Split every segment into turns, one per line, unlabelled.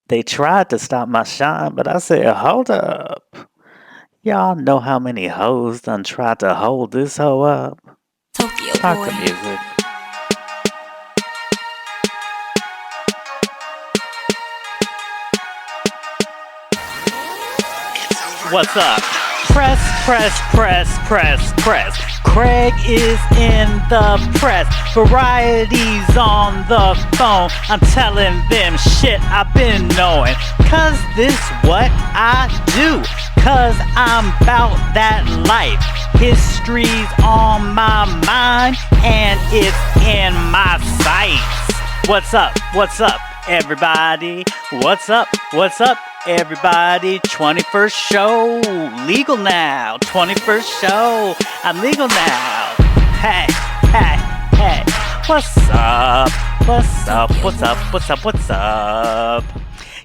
They tried to stop my shine, but I said, hold up. Y'all know how many hoes done tried to hold this hoe up?
Tokyo
Talk
boy.
the music. What's up? Press, press, press, press, press. Craig is in the press. Variety's on the phone. I'm telling them shit I've been knowing. Cause this what I do. Cause I'm about that life. History's on my mind and it's in my sights. What's up? What's up, everybody? What's up? What's up, everybody? 21st show, legal now. 21st show, I'm legal now. Hey, hey, hey. What's up? What's up? What's up? What's up? What's up?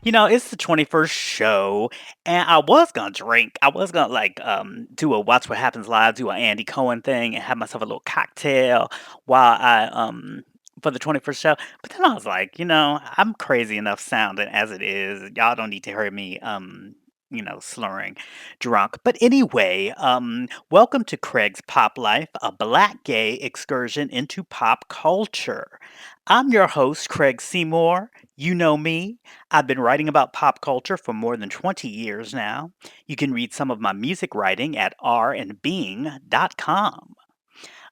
It's the 21st show, and I was gonna drink. I was gonna do a Watch What Happens Live, do an Andy Cohen thing, and have myself a little cocktail while I for the 21st show. But then I was like, I'm crazy enough sounding as it is. Y'all don't need to hear me slurring drunk. But anyway, welcome to Craig's Pop Life, a black gay excursion into pop culture. I'm your host, Craig Seymour. You know me. I've been writing about pop culture for more than 20 years now. You can read some of my music writing at randbeing.com.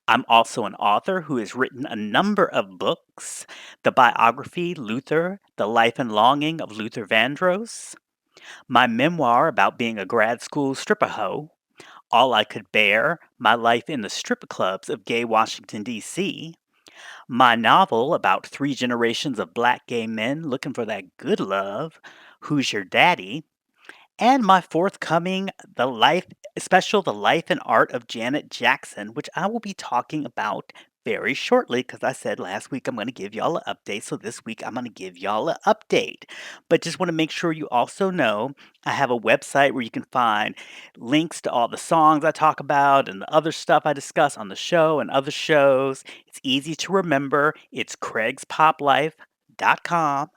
I'm also an author who has written a number of books: the biography Luther, The Life and Longing of Luther Vandross, my memoir about being a grad school stripper hoe, All I Could Bear, My Life in the Strip Clubs of Gay Washington, D.C., my novel about three generations of black gay men looking for that good love, Who's Your Daddy, and my forthcoming The Life and Art of Janet Jackson, which I will be talking about very shortly because I said last week I'm going to give y'all an update. So this week I'm going to give y'all an update. But just want to make sure you also know I have a website where you can find links to all the songs I talk about and the other stuff I discuss on the show and other shows. It's easy to remember. It's craigspoplife.com.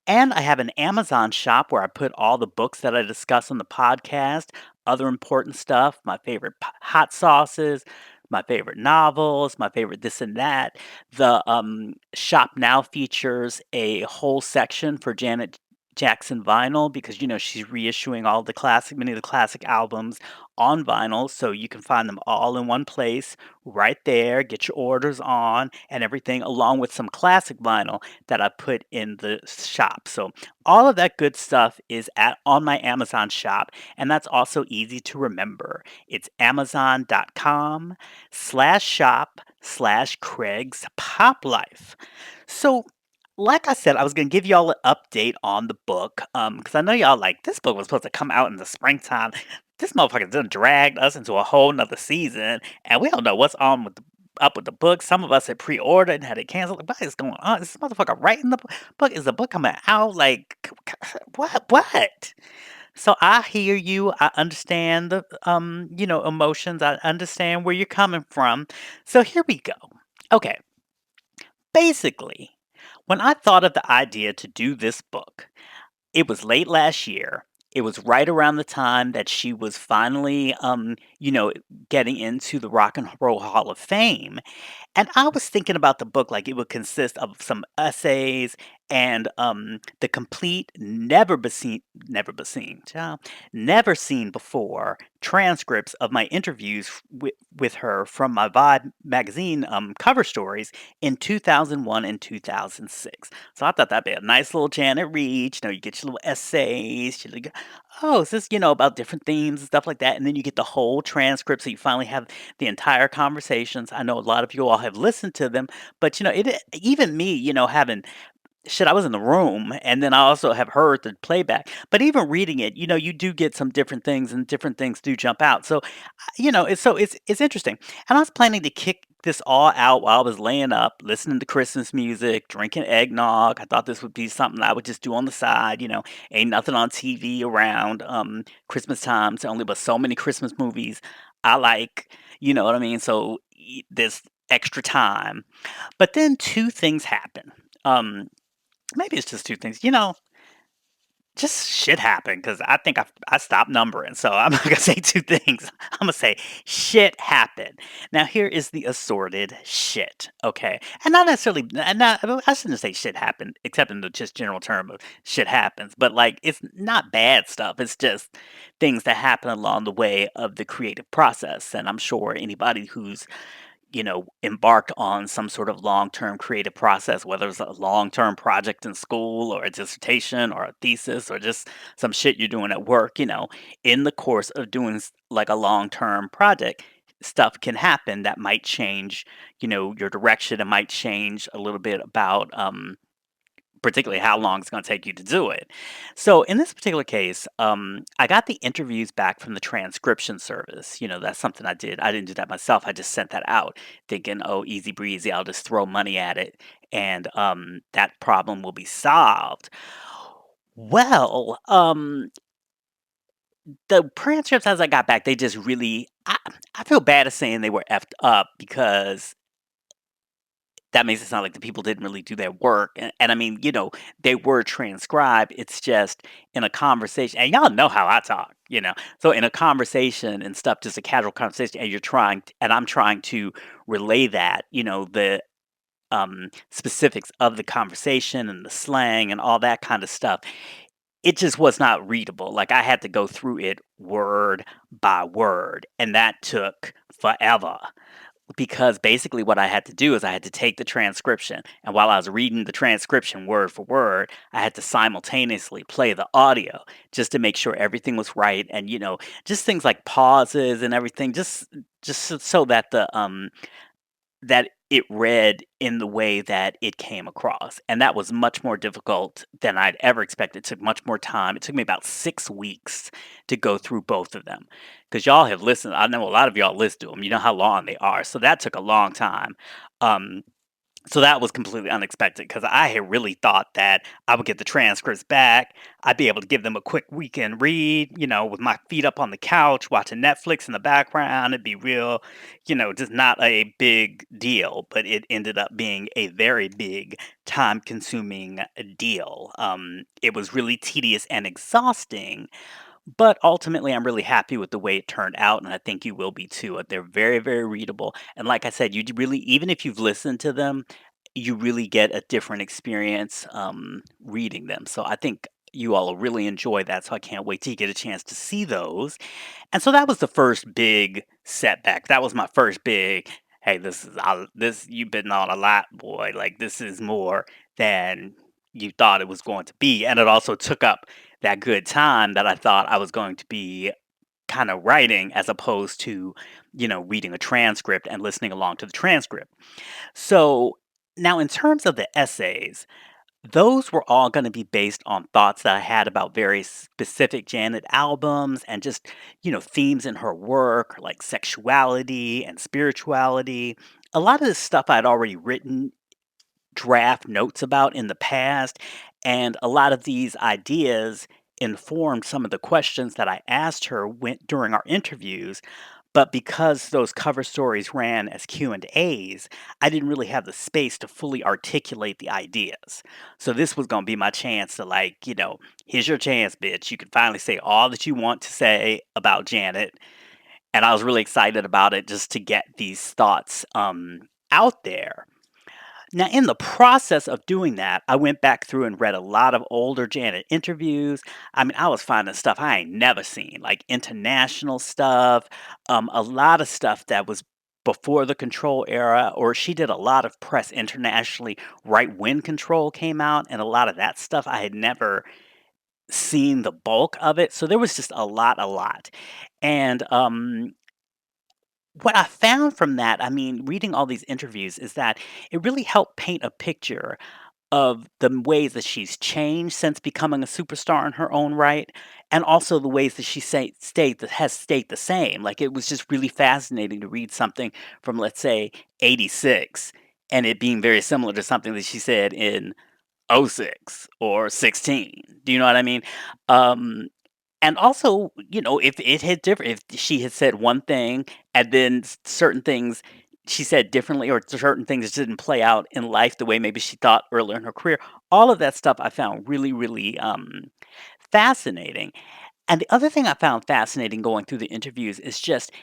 And I have an Amazon shop where I put all the books that I discuss on the podcast, other important stuff, my favorite hot sauces, my favorite novels, my favorite this and that. The shop now features a whole section for Janet Jackson vinyl because she's reissuing many of the classic albums on vinyl, so you can find them all in one place right there. Get your orders on and everything, along with some classic vinyl that I put in the shop. So all of that good stuff is at on my Amazon shop, and that's also easy to remember. It's amazon.com/shop/Craig's Pop Life. So like I said, I was gonna give y'all an update on the book, because I know y'all like this book was supposed to come out in the springtime. This motherfucker done dragged us into a whole nother season, and we don't know what's on with up with the book. Some of us had pre-ordered and had it canceled. What is going on? Is this motherfucker writing the book? Is the book coming out? Like, what? What? So I hear you. I understand the emotions. I understand where you're coming from. So here we go. Okay, basically, when I thought of the idea to do this book, it was late last year. It was right around the time that she was finally, getting into the Rock and Roll Hall of Fame. And I was thinking about the book like it would consist of some essays and the complete never seen before transcripts of my interviews with her from my Vibe magazine cover stories in 2001 and 2006. So I thought that'd be a nice little Janet Reed. You get your little essays. Oh, is this, about different themes and stuff like that. And then you get the whole transcript. So you finally have the entire conversations. I know a lot of you all have listened to them, but even me, having shit, I was in the room, and then I also have heard the playback. But even reading it, you do get some different things, and different things do jump out. So, it's interesting. And I was planning to kick this all out while I was laying up, listening to Christmas music, drinking eggnog. I thought this would be something I would just do on the side. Ain't nothing on TV around Christmas time. There's only but so many Christmas movies I like. You know what I mean? So this extra time. But then two things happen. Maybe it's just two things. just shit happened because I think I stopped numbering. So I'm not gonna say two things. I'm gonna say shit happened. Now here is the assorted shit. Okay, and not necessarily. And not, I shouldn't say shit happened, except in the just general term of shit happens. But like, it's not bad stuff. It's just things that happen along the way of the creative process. And I'm sure anybody who's embarked on some sort of long-term creative process, whether it's a long-term project in school or a dissertation or a thesis or just some shit you're doing at work, in the course of doing like a long-term project, stuff can happen that might change, your direction. It might change a little bit about particularly how long it's going to take you to do it. So in this particular case, I got the interviews back from the transcription service. That's something I did. I didn't do that myself. I just sent that out, thinking, oh, easy breezy. I'll just throw money at it, and that problem will be solved. Well, the transcripts as I got back, they just really. I feel bad at saying they were effed up because that makes it sound like the people didn't really do their work. And I mean, they were transcribed. It's just in a conversation, and y'all know how I talk. So in a conversation and stuff, just a casual conversation, and and I'm trying to relay that, the specifics of the conversation and the slang and all that kind of stuff. It just was not readable. Like I had to go through it word by word, and that took forever because basically what I had to do is I had to take the transcription, and while I was reading the transcription word for word, I had to simultaneously play the audio just to make sure everything was right, and just things like pauses and everything, just so that that it read in the way that it came across. And that was much more difficult than I'd ever expected. It took much more time. It took me about 6 weeks to go through both of them. Because y'all have listened. I know a lot of y'all listen to them. You know how long they are. So that took a long time. Um, so that was completely unexpected because I had really thought that I would get the transcripts back. I'd be able to give them a quick weekend read, with my feet up on the couch, watching Netflix in the background. It'd be real, just not a big deal. But it ended up being a very big, time consuming deal. It was really tedious and exhausting, but ultimately, I'm really happy with the way it turned out, and I think you will be too. They're very, very readable, and like I said, really, even if you've listened to them, you really get a different experience reading them. So I think you all will really enjoy that. So I can't wait till you get a chance to see those. And so that was the first big setback. That was my first big. Hey, this you've been on a lot, boy. Like this is more than you thought it was going to be, and it also took up that good time that I thought I was going to be kind of writing as opposed to, reading a transcript and listening along to the transcript. So now, in terms of the essays, those were all going to be based on thoughts that I had about very specific Janet albums and just, themes in her work, like sexuality and spirituality. A lot of this stuff I'd already written draft notes about in the past, and a lot of these ideas informed some of the questions that I asked her during our interviews. But because those cover stories ran as Q&As, I didn't really have the space to fully articulate the ideas. So this was going to be my chance to like, here's your chance, bitch. You can finally say all that you want to say about Janet. And I was really excited about it just to get these thoughts out there. Now, in the process of doing that, I went back through and read a lot of older Janet interviews. I mean, I was finding stuff I ain't never seen, like international stuff, a lot of stuff that was before the Control era, or she did a lot of press internationally right when Control came out, and a lot of that stuff I had never seen the bulk of it. So there was just a lot. And what I found from that, I mean, reading all these interviews, is that it really helped paint a picture of the ways that she's changed since becoming a superstar in her own right, and also the ways that has stayed the same. Like it was just really fascinating to read something from, let's say, '86, and it being very similar to something that she said in '06 or '16. Do you know what I mean? Um, and also, if it had different, if she had said one thing and then certain things she said differently, or certain things didn't play out in life the way maybe she thought earlier in her career, all of that stuff I found really, really fascinating. And the other thing I found fascinating going through the interviews is just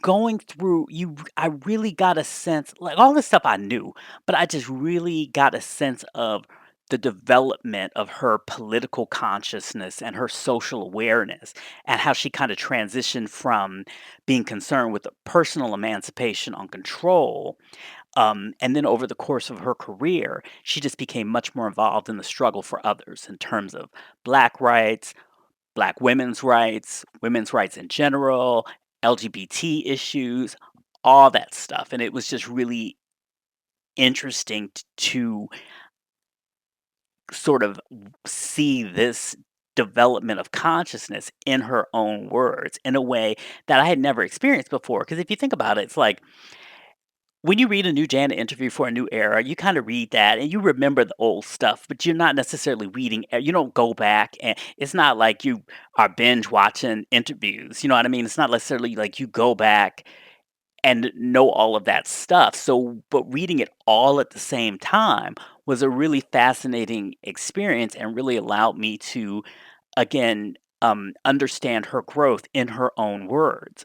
going through I really got a sense, like, all this stuff I knew, but I just really got a sense of the development of her political consciousness and her social awareness, and how she kinda transitioned from being concerned with the personal emancipation on control, and then over the course of her career, she just became much more involved in the struggle for others in terms of Black rights, Black women's rights in general, LGBT issues, all that stuff, and it was just really interesting to sort of see this development of consciousness in her own words in a way that I had never experienced before. Because if you think about it, it's like when you read a new Janet interview for a new era, you kind of read that and you remember the old stuff, but you're not necessarily reading. You don't go back, and it's not like you are binge watching interviews. You know what I mean? It's not necessarily like you go back and know all of that stuff. So, but reading it all at the same time was a really fascinating experience and really allowed me to, again, understand her growth in her own words.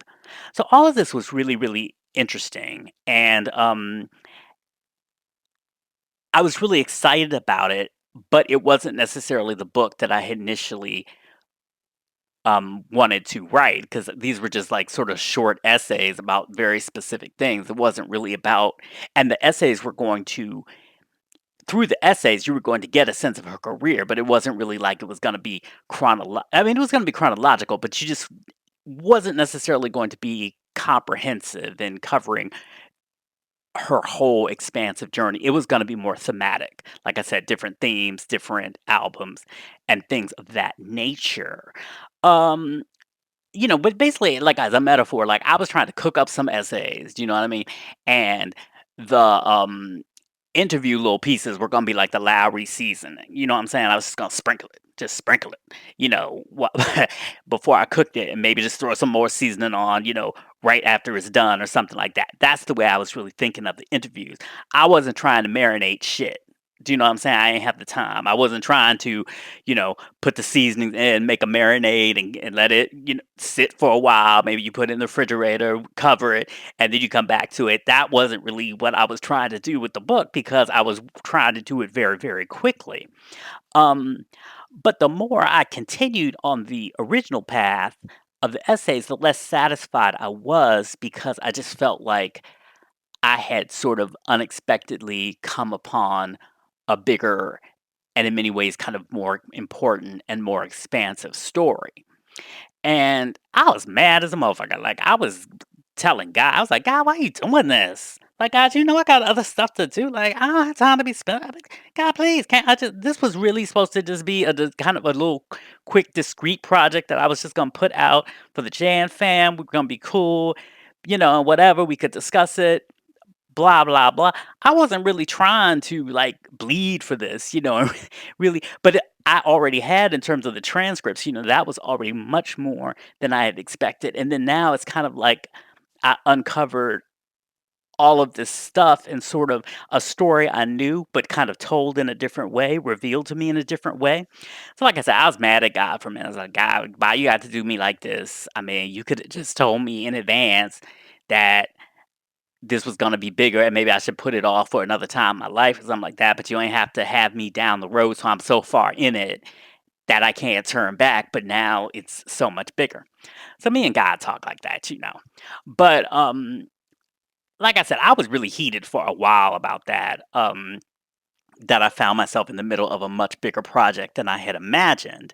So all of this was really, really interesting, and I was really excited about it, but it wasn't necessarily the book that I had initially wanted to write, because these were just like sort of short essays about very specific things. It wasn't really about, and the essays were going to, through the essays, you were going to get a sense of her career, but it wasn't really like it was going to be I mean, it was going to be chronological, but she just wasn't necessarily going to be comprehensive in covering her whole expansive journey. It was gonna be more thematic. Like I said, different themes, different albums, and things of that nature. Um, but basically, like, as a metaphor, like, I was trying to cook up some essays, do you know what I mean? And the, interview little pieces were gonna be like the Lowry seasoning, you know what I'm saying? I was just gonna sprinkle it, what before I cooked it, and maybe just throw some more seasoning on, right after it's done or something like that. That's the way I was really thinking of the interviews. I wasn't trying to marinate shit. Do you know what I'm saying? I ain't have the time. I wasn't trying to, put the seasonings in, make a marinade, and let it, sit for a while. Maybe you put it in the refrigerator, cover it, and then you come back to it. That wasn't really what I was trying to do with the book, because I was trying to do it very, very quickly. Um, but the more I continued on the original path of the essays, the less satisfied I was, because I just felt like I had sort of unexpectedly come upon a bigger and, in many ways, kind of more important and more expansive story. And I was mad as a motherfucker. Like, I was telling God, I was like, God, why are you doing this? Like, God, I got other stuff to do. Like, I don't have time to be spent. Like, God, please, can't I just? This was really supposed to just be just kind of a little quick, discreet project that I was just gonna put out for the Jan fam. We're gonna be cool, and whatever. We could discuss it, blah blah blah. I wasn't really trying to like bleed for this, really, but I already had, in terms of the transcripts, that was already much more than I had expected. And then now it's kind of like I uncovered all of this stuff in sort of a story I knew, but kind of told in a different way, revealed to me in a different way. So, like I said, I was mad at God for a minute. I was like, God, why you got to do me like this? I mean, you could have just told me in advance that this was gonna be bigger, and maybe I should put it off for another time in my life or something like that, but you ain't have to have me down the road, so I'm so far in it that I can't turn back, but now it's so much bigger. So me and God talk like that. But, like I said, I was really heated for a while about that I found myself in the middle of a much bigger project than I had imagined.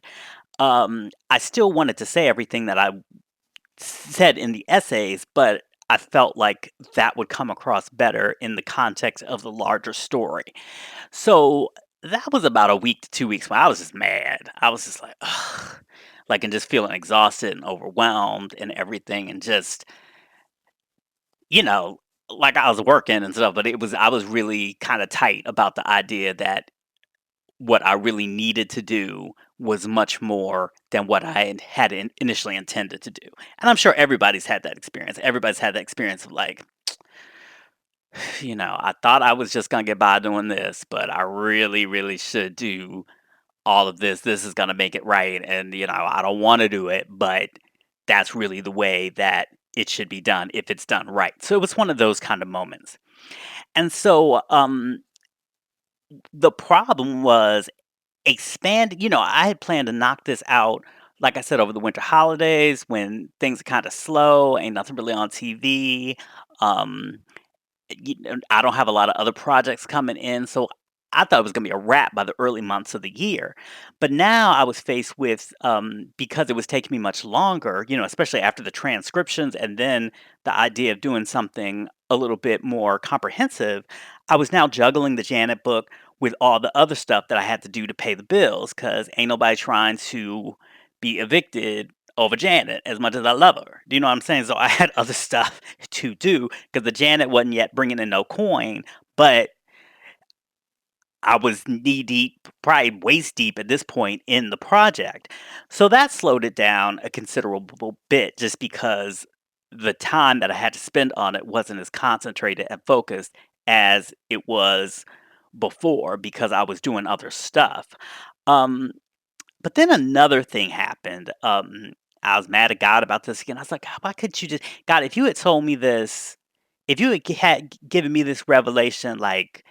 I still wanted to say everything that I said in the essays, but I felt like that would come across better in the context of the larger story. So that was about a week to 2 weeks when I was just mad. I was just like, ugh, like, and just feeling exhausted and overwhelmed and everything, and just, you know, like I was working and stuff, but I was really kind of tight about the idea that what I really needed to do was much more than what I had initially intended to do. And I'm sure everybody's had that experience. Everybody's had that experience of like, I thought I was just going to get by doing this, but I really, really should do all of this is gonna make it right, and, I don't wanna do it, but that's really the way that it should be done if it's done right. So it was one of those kind of moments. And so, the problem was I had planned to knock this out, like I said, over the winter holidays when things are kinda slow, ain't nothing really on TV. um I don't have a lot of other projects coming in, so I thought it was gonna be a wrap by the early months of the year. But now I was faced with, because it was taking me much longer, especially after the transcriptions and then the idea of doing something a little bit more comprehensive, I was now juggling the Janet book with all the other stuff that I had to do to pay the bills. Cause ain't nobody trying to be evicted over Janet as much as I love her. Do you know what I'm saying? So I had other stuff to do because the Janet wasn't yet bringing in no coin, but I was knee deep, probably waist deep at this point in the project. So that slowed it down a considerable bit just because the time that I had to spend on it wasn't as concentrated and focused as it was before because I was doing other stuff. Um, but then another thing happened. I was mad at God about this again. I was like, "God, why couldn't you just God, if you had told me this, if you had given me this revelation like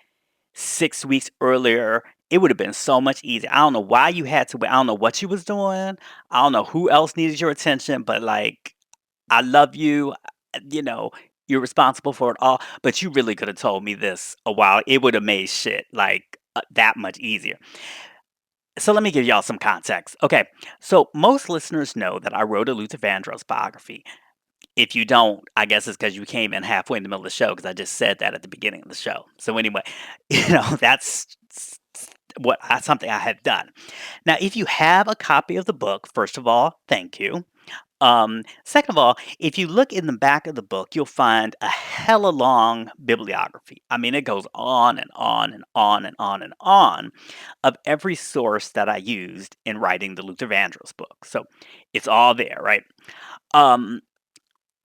6 weeks earlier, it would have been so much easier. I don't know why you had to wait. I don't know what you was doing. I don't know who else needed your attention, but like, I love you. You know, you're responsible for it all. But you really could have told me this a while. It would have made shit like that much easier." So let me give y'all some context. Okay, so most listeners know that I wrote a Luther Vandross biography. If you don't, I guess it's because you came in halfway in the middle of the show because I just said that at the beginning of the show. So anyway, that's something I have done. Now, if you have a copy of the book, first of all, thank you. Second of all, if you look in the back of the book, you'll find a hella long bibliography. I mean, it goes on and on and on and on and on of every source that I used in writing the Luther Vandross book. So it's all there, right? Um,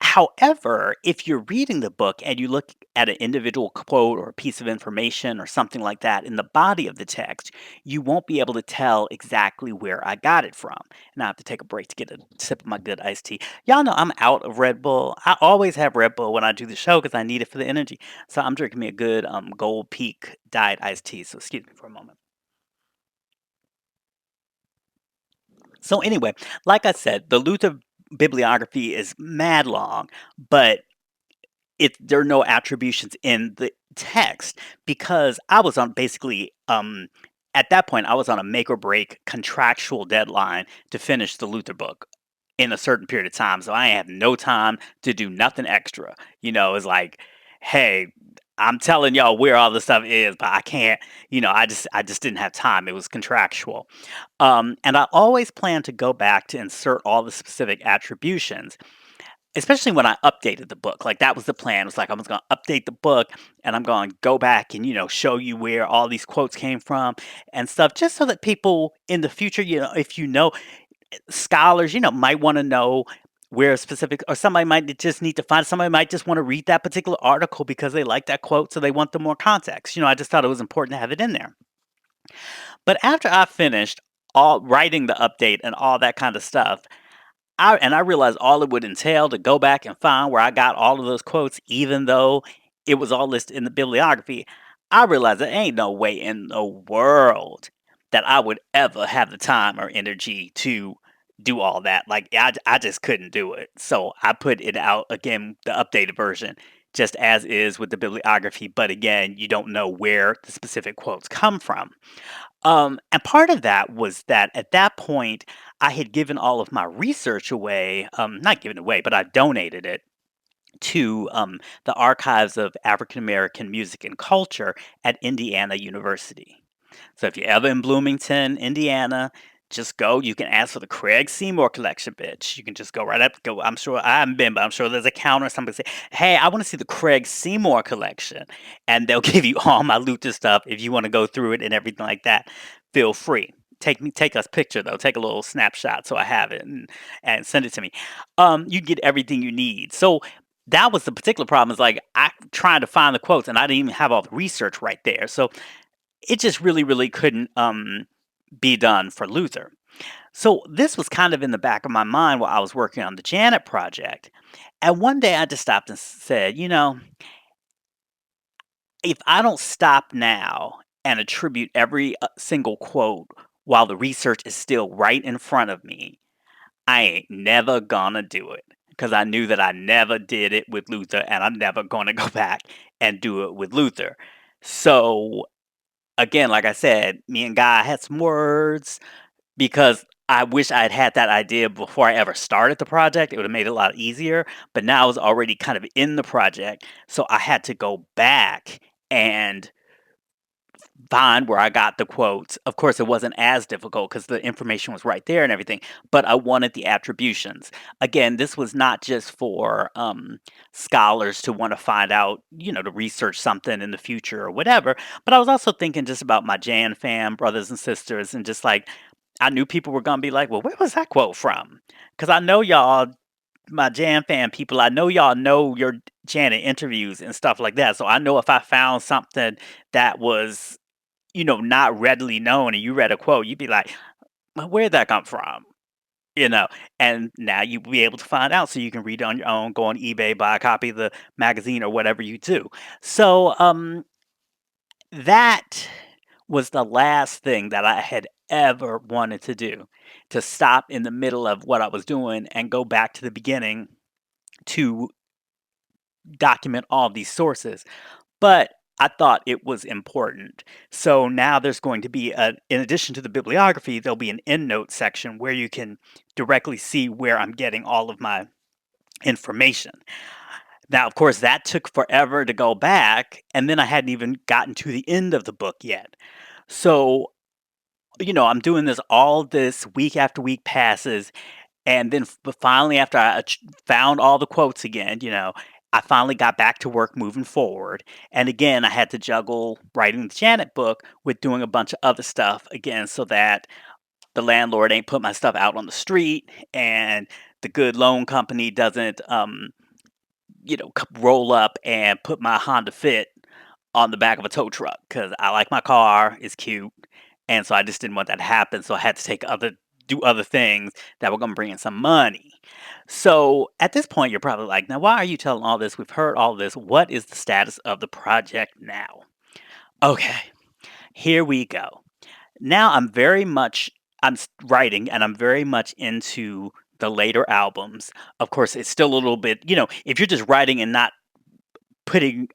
However, if you're reading the book and you look at an individual quote or a piece of information or something like that in the body of the text, you won't be able to tell exactly where I got it from. And I have to take a break to get a sip of my good iced tea. Y'all know I'm out of Red Bull. I always have Red Bull when I do the show because I need it for the energy. So I'm drinking me a good Gold Peak diet iced tea. So excuse me for a moment. So anyway, like I said, the Luther bibliography is mad long, but there are no attributions in the text because I was on basically at that point I was on a make or break contractual deadline to finish the Luther book in a certain period of time. So I have no time to do nothing extra. It's like, hey, I'm telling y'all where all the stuff is, but I can't, I just didn't have time. It was contractual. And I always plan to go back to insert all the specific attributions. Especially when I updated the book, like, that was the plan. It was like, I was gonna update the book, and I'm gonna go back and, show you where all these quotes came from and stuff, just so that people in the future, if scholars, might wanna know where a specific or somebody might just need to find somebody might just wanna read that particular article because they like that quote, so they want the more context. I just thought it was important to have it in there. But after I finished all writing the update and all that kinda stuff, I realized all it would entail to go back and find where I got all of those quotes, even though it was all listed in the bibliography. I realized there ain't no way in the world that I would ever have the time or energy to do all that. Like, I just couldn't do it. So I put it out again, the updated version, just as is with the bibliography. But again, you don't know where the specific quotes come from. And part of that was that at that point, I had given all of my research away, not given away, but I donated it to the Archives of African American Music and Culture at Indiana University. So if you're ever in Bloomington, Indiana, just go. You can ask for the Craig Seymour collection, bitch. You can just go right up. Go. I'm sure I haven't been, but I'm sure there's a counter. Somebody say, "Hey, I want to see the Craig Seymour collection," and they'll give you all my Luther stuff if you want to go through it and everything like that. Feel free. Take us picture though. Take a little snapshot so I have it and send it to me. You get everything you need. So that was the particular problem. Is like I trying to find the quotes and I didn't even have all the research right there. So it just really, really couldn't be done for Luther. So this was kind of in the back of my mind while I was working on the Janet project. And one day I just stopped and said, if I don't stop now and attribute every single quote while the research is still right in front of me, I ain't never gonna do it. Because I knew that I never did it with Luther and I'm never gonna go back and do it with Luther. So, again, like I said, me and Guy had some words because I wish I had had that idea before I ever started the project. It would have made it a lot easier. But now I was already kind of in the project. So I had to go back and find where I got the quotes. Of course, it wasn't as difficult because the information was right there and everything, but I wanted the attributions. Again, this was not just for scholars to want to find out, to research something in the future or whatever, but I was also thinking just about my Jan fam brothers and sisters and just like, I knew people were going to be like, well, where was that quote from? Because I know y'all, my Jan fan people, I know y'all know your Janet interviews and stuff like that. So I know if I found something that was not readily known and you read a quote, you'd be like, well, where'd that come from? You know, and now you'll be able to find out so you can read it on your own, go on eBay, buy a copy of the magazine or whatever you do. So that was the last thing that I had ever wanted to do, to stop in the middle of what I was doing and go back to the beginning to document all these sources. But I thought it was important. So now there's going to be in addition to the bibliography, there'll be an endnote section where you can directly see where I'm getting all of my information. Now, of course, that took forever to go back, and then I hadn't even gotten to the end of the book yet. So, I'm doing all this week after week passes, and then finally, after I found all the quotes again, I finally got back to work moving forward. And again, I had to juggle writing the Janet book with doing a bunch of other stuff again so that the landlord ain't put my stuff out on the street and the good loan company doesn't, roll up and put my Honda Fit on the back of a tow truck because I like my car, it's cute. And so I just didn't want that to happen. So I had to do other things that were going to bring in some money. So at this point, you're probably like, now, why are you telling all this? We've heard all this. What is the status of the project now? Okay, here we go. Now I'm writing and I'm very much into the later albums. Of course, it's still a little bit, if you're just writing and not putting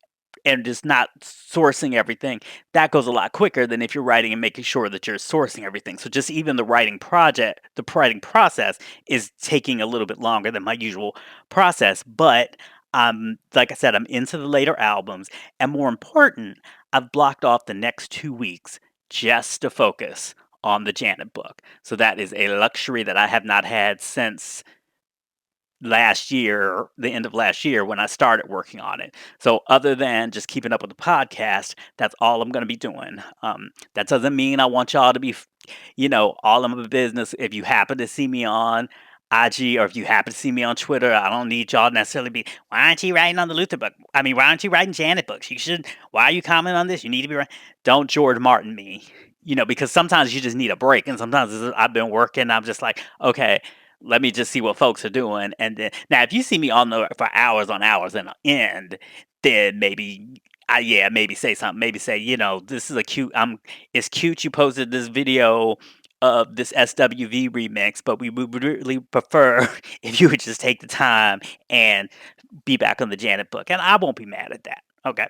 and just not sourcing everything, that goes a lot quicker than if you're writing and making sure that you're sourcing everything. So just even the writing process is taking a little bit longer than my usual process. But like I said, I'm into the later albums, and more important, I've blocked off the next 2 weeks just to focus on the Janet book. So that is a luxury that I have not had since last year, the end of last year when I started working on it. So other than just keeping up with the podcast, that's all I'm going to be doing. That doesn't mean I want y'all to be, all of my business. If you happen to see me on IG or if you happen to see me on Twitter, I don't need y'all to necessarily be, why aren't you writing on the Luther book? I mean, why aren't you writing Janet books? Why are you commenting on this? You need to be writing. Don't George Martin me. Because sometimes you just need a break, and sometimes I've been working. I'm just like, okay, let me just see what folks are doing. And then now, if you see me on the for hours on hours and end, then maybe say something. Maybe say, this is a cute. It's cute. You posted this video of this SWV remix, but we would really prefer if you would just take the time and be back on the Janet book, and I won't be mad at that. Okay.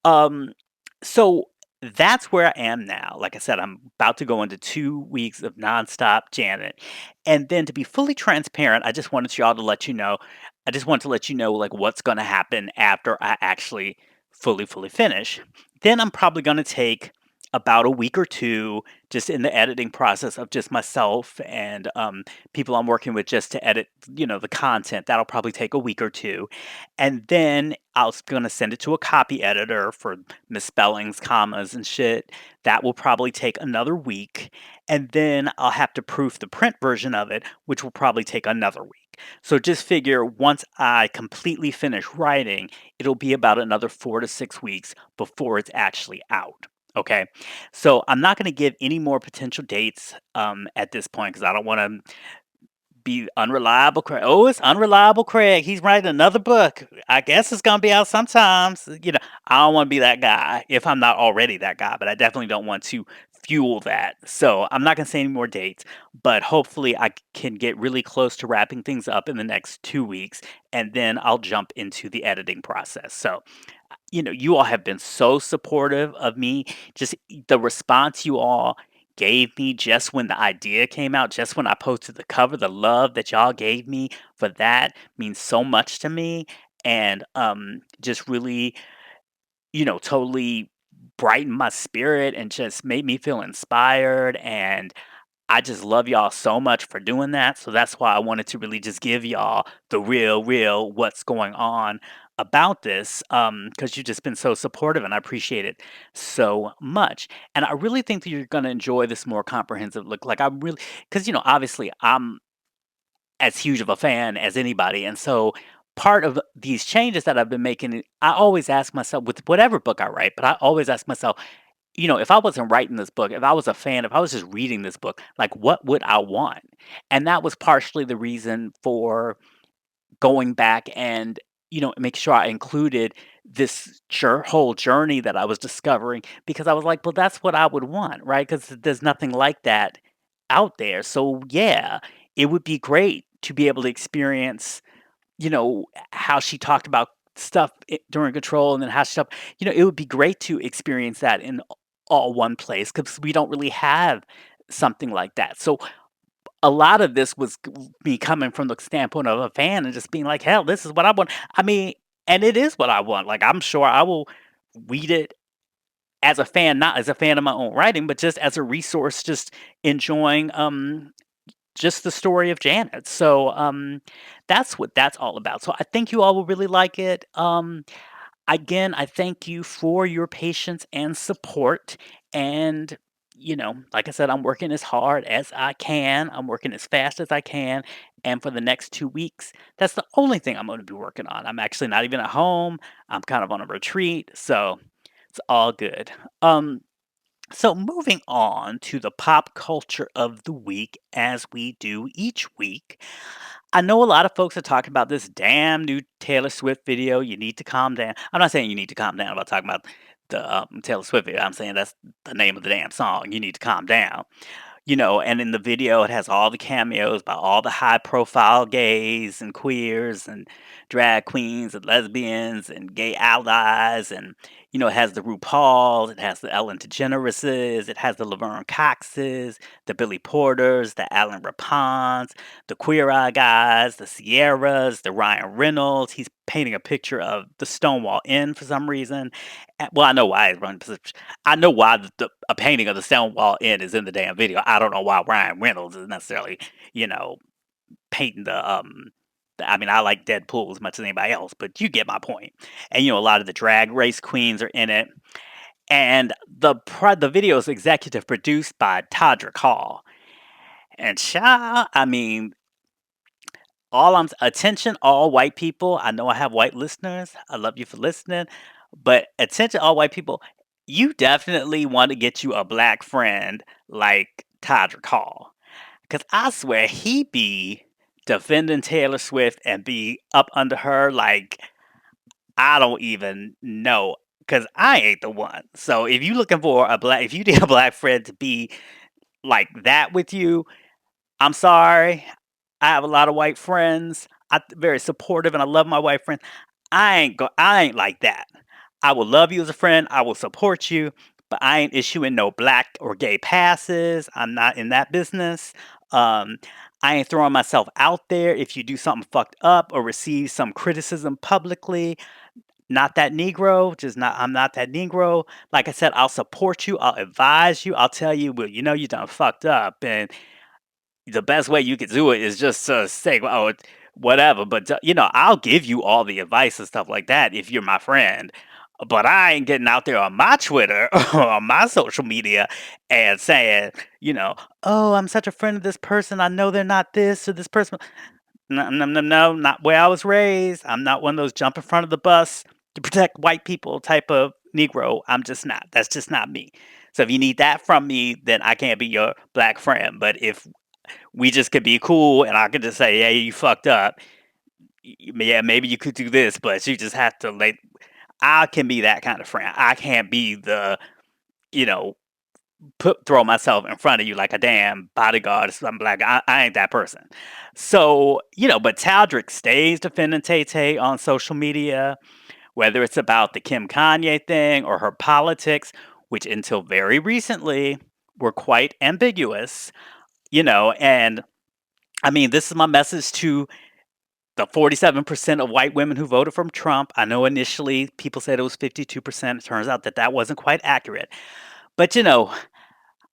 Um, so that's where I am now. Like I said, I'm about to go into 2 weeks of nonstop Janet. And then to be fully transparent, I just want to let you know like what's going to happen after I actually fully finish. Then I'm probably going to take about a week or two just in the editing process of just myself and people I'm working with just to edit, the content. That'll probably take a week or two. And then I was going to send it to a copy editor for misspellings, commas, and shit. That will probably take another week. And then I'll have to proof the print version of it, which will probably take another week. So just figure once I completely finish writing, it'll be about another 4 to 6 weeks before it's actually out. Okay. So I'm not going to give any more potential dates at this point because I don't want to be unreliable Craig. Oh, it's unreliable Craig. He's writing another book. I guess it's gonna be out sometimes. I don't want to be that guy if I'm not already that guy, but I definitely don't want to fuel that. So I'm not gonna say any more dates, but hopefully I can get really close to wrapping things up in the next 2 weeks, and then I'll jump into the editing process. So you all have been so supportive of me. Just the response you all gave me just when the idea came out, just when I posted the cover, the love that y'all gave me for that means so much to me. And just really, totally brightened my spirit and just made me feel inspired. And I just love y'all so much for doing that. So that's why I wanted to really just give y'all the real what's going on about this, because you've just been so supportive and I appreciate it so much. And I really think that you're going to enjoy this more comprehensive look. Like, I'm really, because, obviously I'm as huge of a fan as anybody. And so part of these changes that I've been making, I always ask myself with whatever book I write, but I always ask myself, if I wasn't writing this book, if I was a fan, if I was just reading this book, like what would I want? And that was partially the reason for going back and, make sure I included this whole journey that I was discovering because I was like, well, that's what I would want, right? Because there's nothing like that out there. So, yeah, it would be great to be able to experience how she talked about stuff during control and then how stuff, it would be great to experience that in all one place because we don't really have something like that. So a lot of this was me coming from the standpoint of a fan and just being like, hell, this is what I want. I mean, and it is what I want. Like, I'm sure I will read it as a fan, not as a fan of my own writing, but just as a resource, just enjoying just the story of Janet. So that's what that's all about. So I think you all will really like it. Again, I thank you for your patience and support. And like I said, I'm working as hard as I can. I'm working as fast as I can. And for the next 2 weeks, that's the only thing I'm going to be working on. I'm actually not even at home. I'm kind of on a retreat, so it's all good. So, moving on to the pop culture of the week, as we do each week. I know a lot of folks are talking about this damn new Taylor Swift video. You need to calm down. I'm not saying you need to calm down about talking about the Taylor Swift video. I'm saying that's the name of the damn song. You need to calm down. And in the video, it has all the cameos by all the high profile gays and queers and drag queens and lesbians and gay allies. And, it has the RuPauls, it has the Ellen DeGenereses, it has the Laverne Coxes, the Billy Porters, the Alan Rapons, the Queer Eye guys, the Sierras, the Ryan Reynolds. He's painting a picture of the Stonewall Inn for some reason. Well, I know why he's running. I know why a painting of the Stonewall Inn is in the damn video. I don't know why Ryan Reynolds is necessarily, you know, painting I mean, I like Deadpool as much as anybody else, but you get my point. And a lot of the drag race queens are in it. And the video is executive produced by Todrick Hall. And I mean, attention, all white people. I know I have white listeners. I love you for listening. But attention, all white people. You definitely want to get you a black friend like Todrick Hall. Because I swear he be defending Taylor Swift and be up under her like I don't even know. Because I ain't the one. So if you looking for if you need a black friend to be like that with you, I'm sorry. I have a lot of white friends. I'm very supportive and I love my white friends. I ain't like that. I will love you as a friend. I will support you, but I ain't issuing no black or gay passes. I'm not in that business. Um, I ain't throwing myself out there if you do something fucked up or receive some criticism publicly. Not that Negro, just not. I'm not that Negro. Like I said, I'll support you. I'll advise you. I'll tell you, well, you done fucked up, and the best way you could do it is just to say, "Oh, whatever." But I'll give you all the advice and stuff like that if you're my friend. But I ain't getting out there on my Twitter or on my social media and saying, "Oh, I'm such a friend of this person. I know they're not this or this person." No, no, no, no, not where I was raised. I'm not one of those jump in front of the bus to protect white people type of Negro. I'm just not. That's just not me. So if you need that from me, then I can't be your black friend. But if we just could be cool and I could just say, "Hey, you fucked up. Yeah, maybe you could do this, but you just have to like." I can be that kind of friend. I can't be the, you know, throw myself in front of you like a damn bodyguard or something like I ain't that person. So, but Taldrick stays defending Tay Tay on social media, whether it's about the Kim Kanye thing or her politics, which until very recently were quite ambiguous, and I mean, this is my message to the 47% of white women who voted for Trump. I know initially people said it was 52%. It turns out that that wasn't quite accurate. But,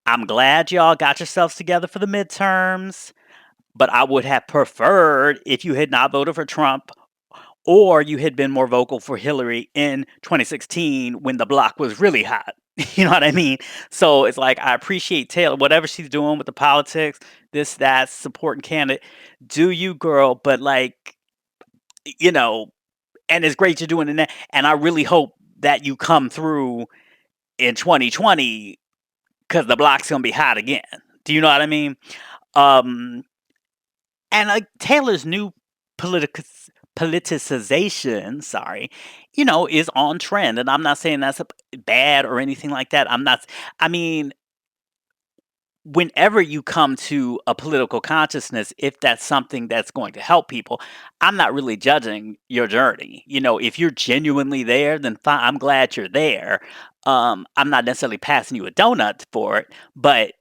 I'm glad y'all got yourselves together for the midterms, but I would have preferred if you had not voted for Trump or you had been more vocal for Hillary in 2016 when the block was really hot. You know what I mean? So it's like I appreciate Taylor, whatever she's doing with the politics, this, that, supporting candidate. Do you, girl? But like, you know, and it's great you're doing it. And I really hope that you come through in 2020 because the block's gonna be hot again. Do you know what I mean? Um, and Taylor's new politic politicization, sorry, is on trend, and I'm not saying that's bad or anything like that. I'm not. I mean, whenever you come to a political consciousness, if that's something that's going to help people, I'm not really judging your journey. If you're genuinely there, then fine. I'm glad you're there. I'm not necessarily passing you a donut for it, but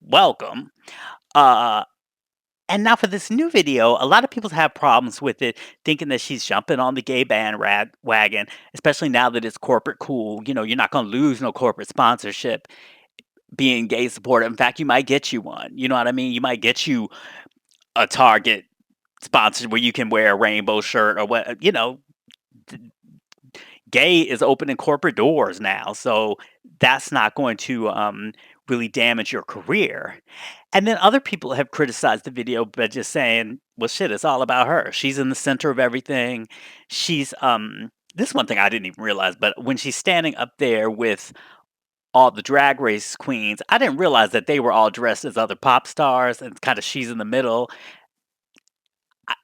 welcome. Uh, and now for this new video, a lot of people have problems with it, thinking that she's jumping on the gay bandwagon, especially now that it's corporate cool. You're not going to lose no corporate sponsorship being gay supporter. In fact, you might get you one. You know what I mean? You might get you a Target sponsor where you can wear a rainbow shirt or what. Gay is opening corporate doors now, so that's not going to really damage your career. And then other people have criticized the video by just saying, "Well, shit, it's all about her. She's in the center of everything. She's This is one thing I didn't even realize, but when she's standing up there with all the drag race queens, I didn't realize that they were all dressed as other pop stars and kind of she's in the middle.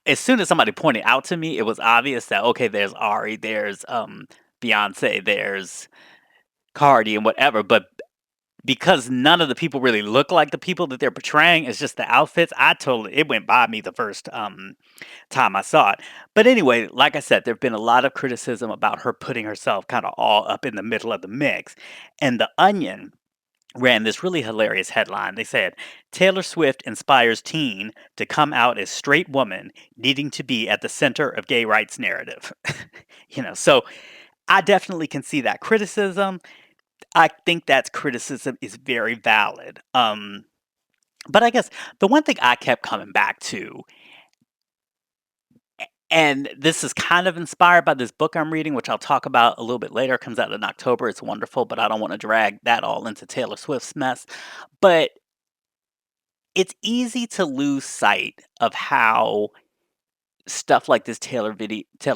As soon as somebody pointed out to me, it was obvious that okay, there's Ari, there's Beyonce, there's Cardi and whatever, but because none of the people really look like the people that they're portraying, it's just the outfits. It went by me the first time I saw it. But anyway, like I said, there've been a lot of criticism about her putting herself kind of all up in the middle of the mix. And The Onion ran this really hilarious headline. They said, Taylor Swift inspires teen to come out as straight woman needing to be at the center of gay rights narrative. So I definitely can see that criticism. I think that criticism is very valid. But I guess the one thing I kept coming back to, and this is kind of inspired by this book I'm reading, which I'll talk about a little bit later, comes out in October. It's wonderful, but I don't want to drag that all into Taylor Swift's mess. But it's easy to lose sight of how stuff like this Taylor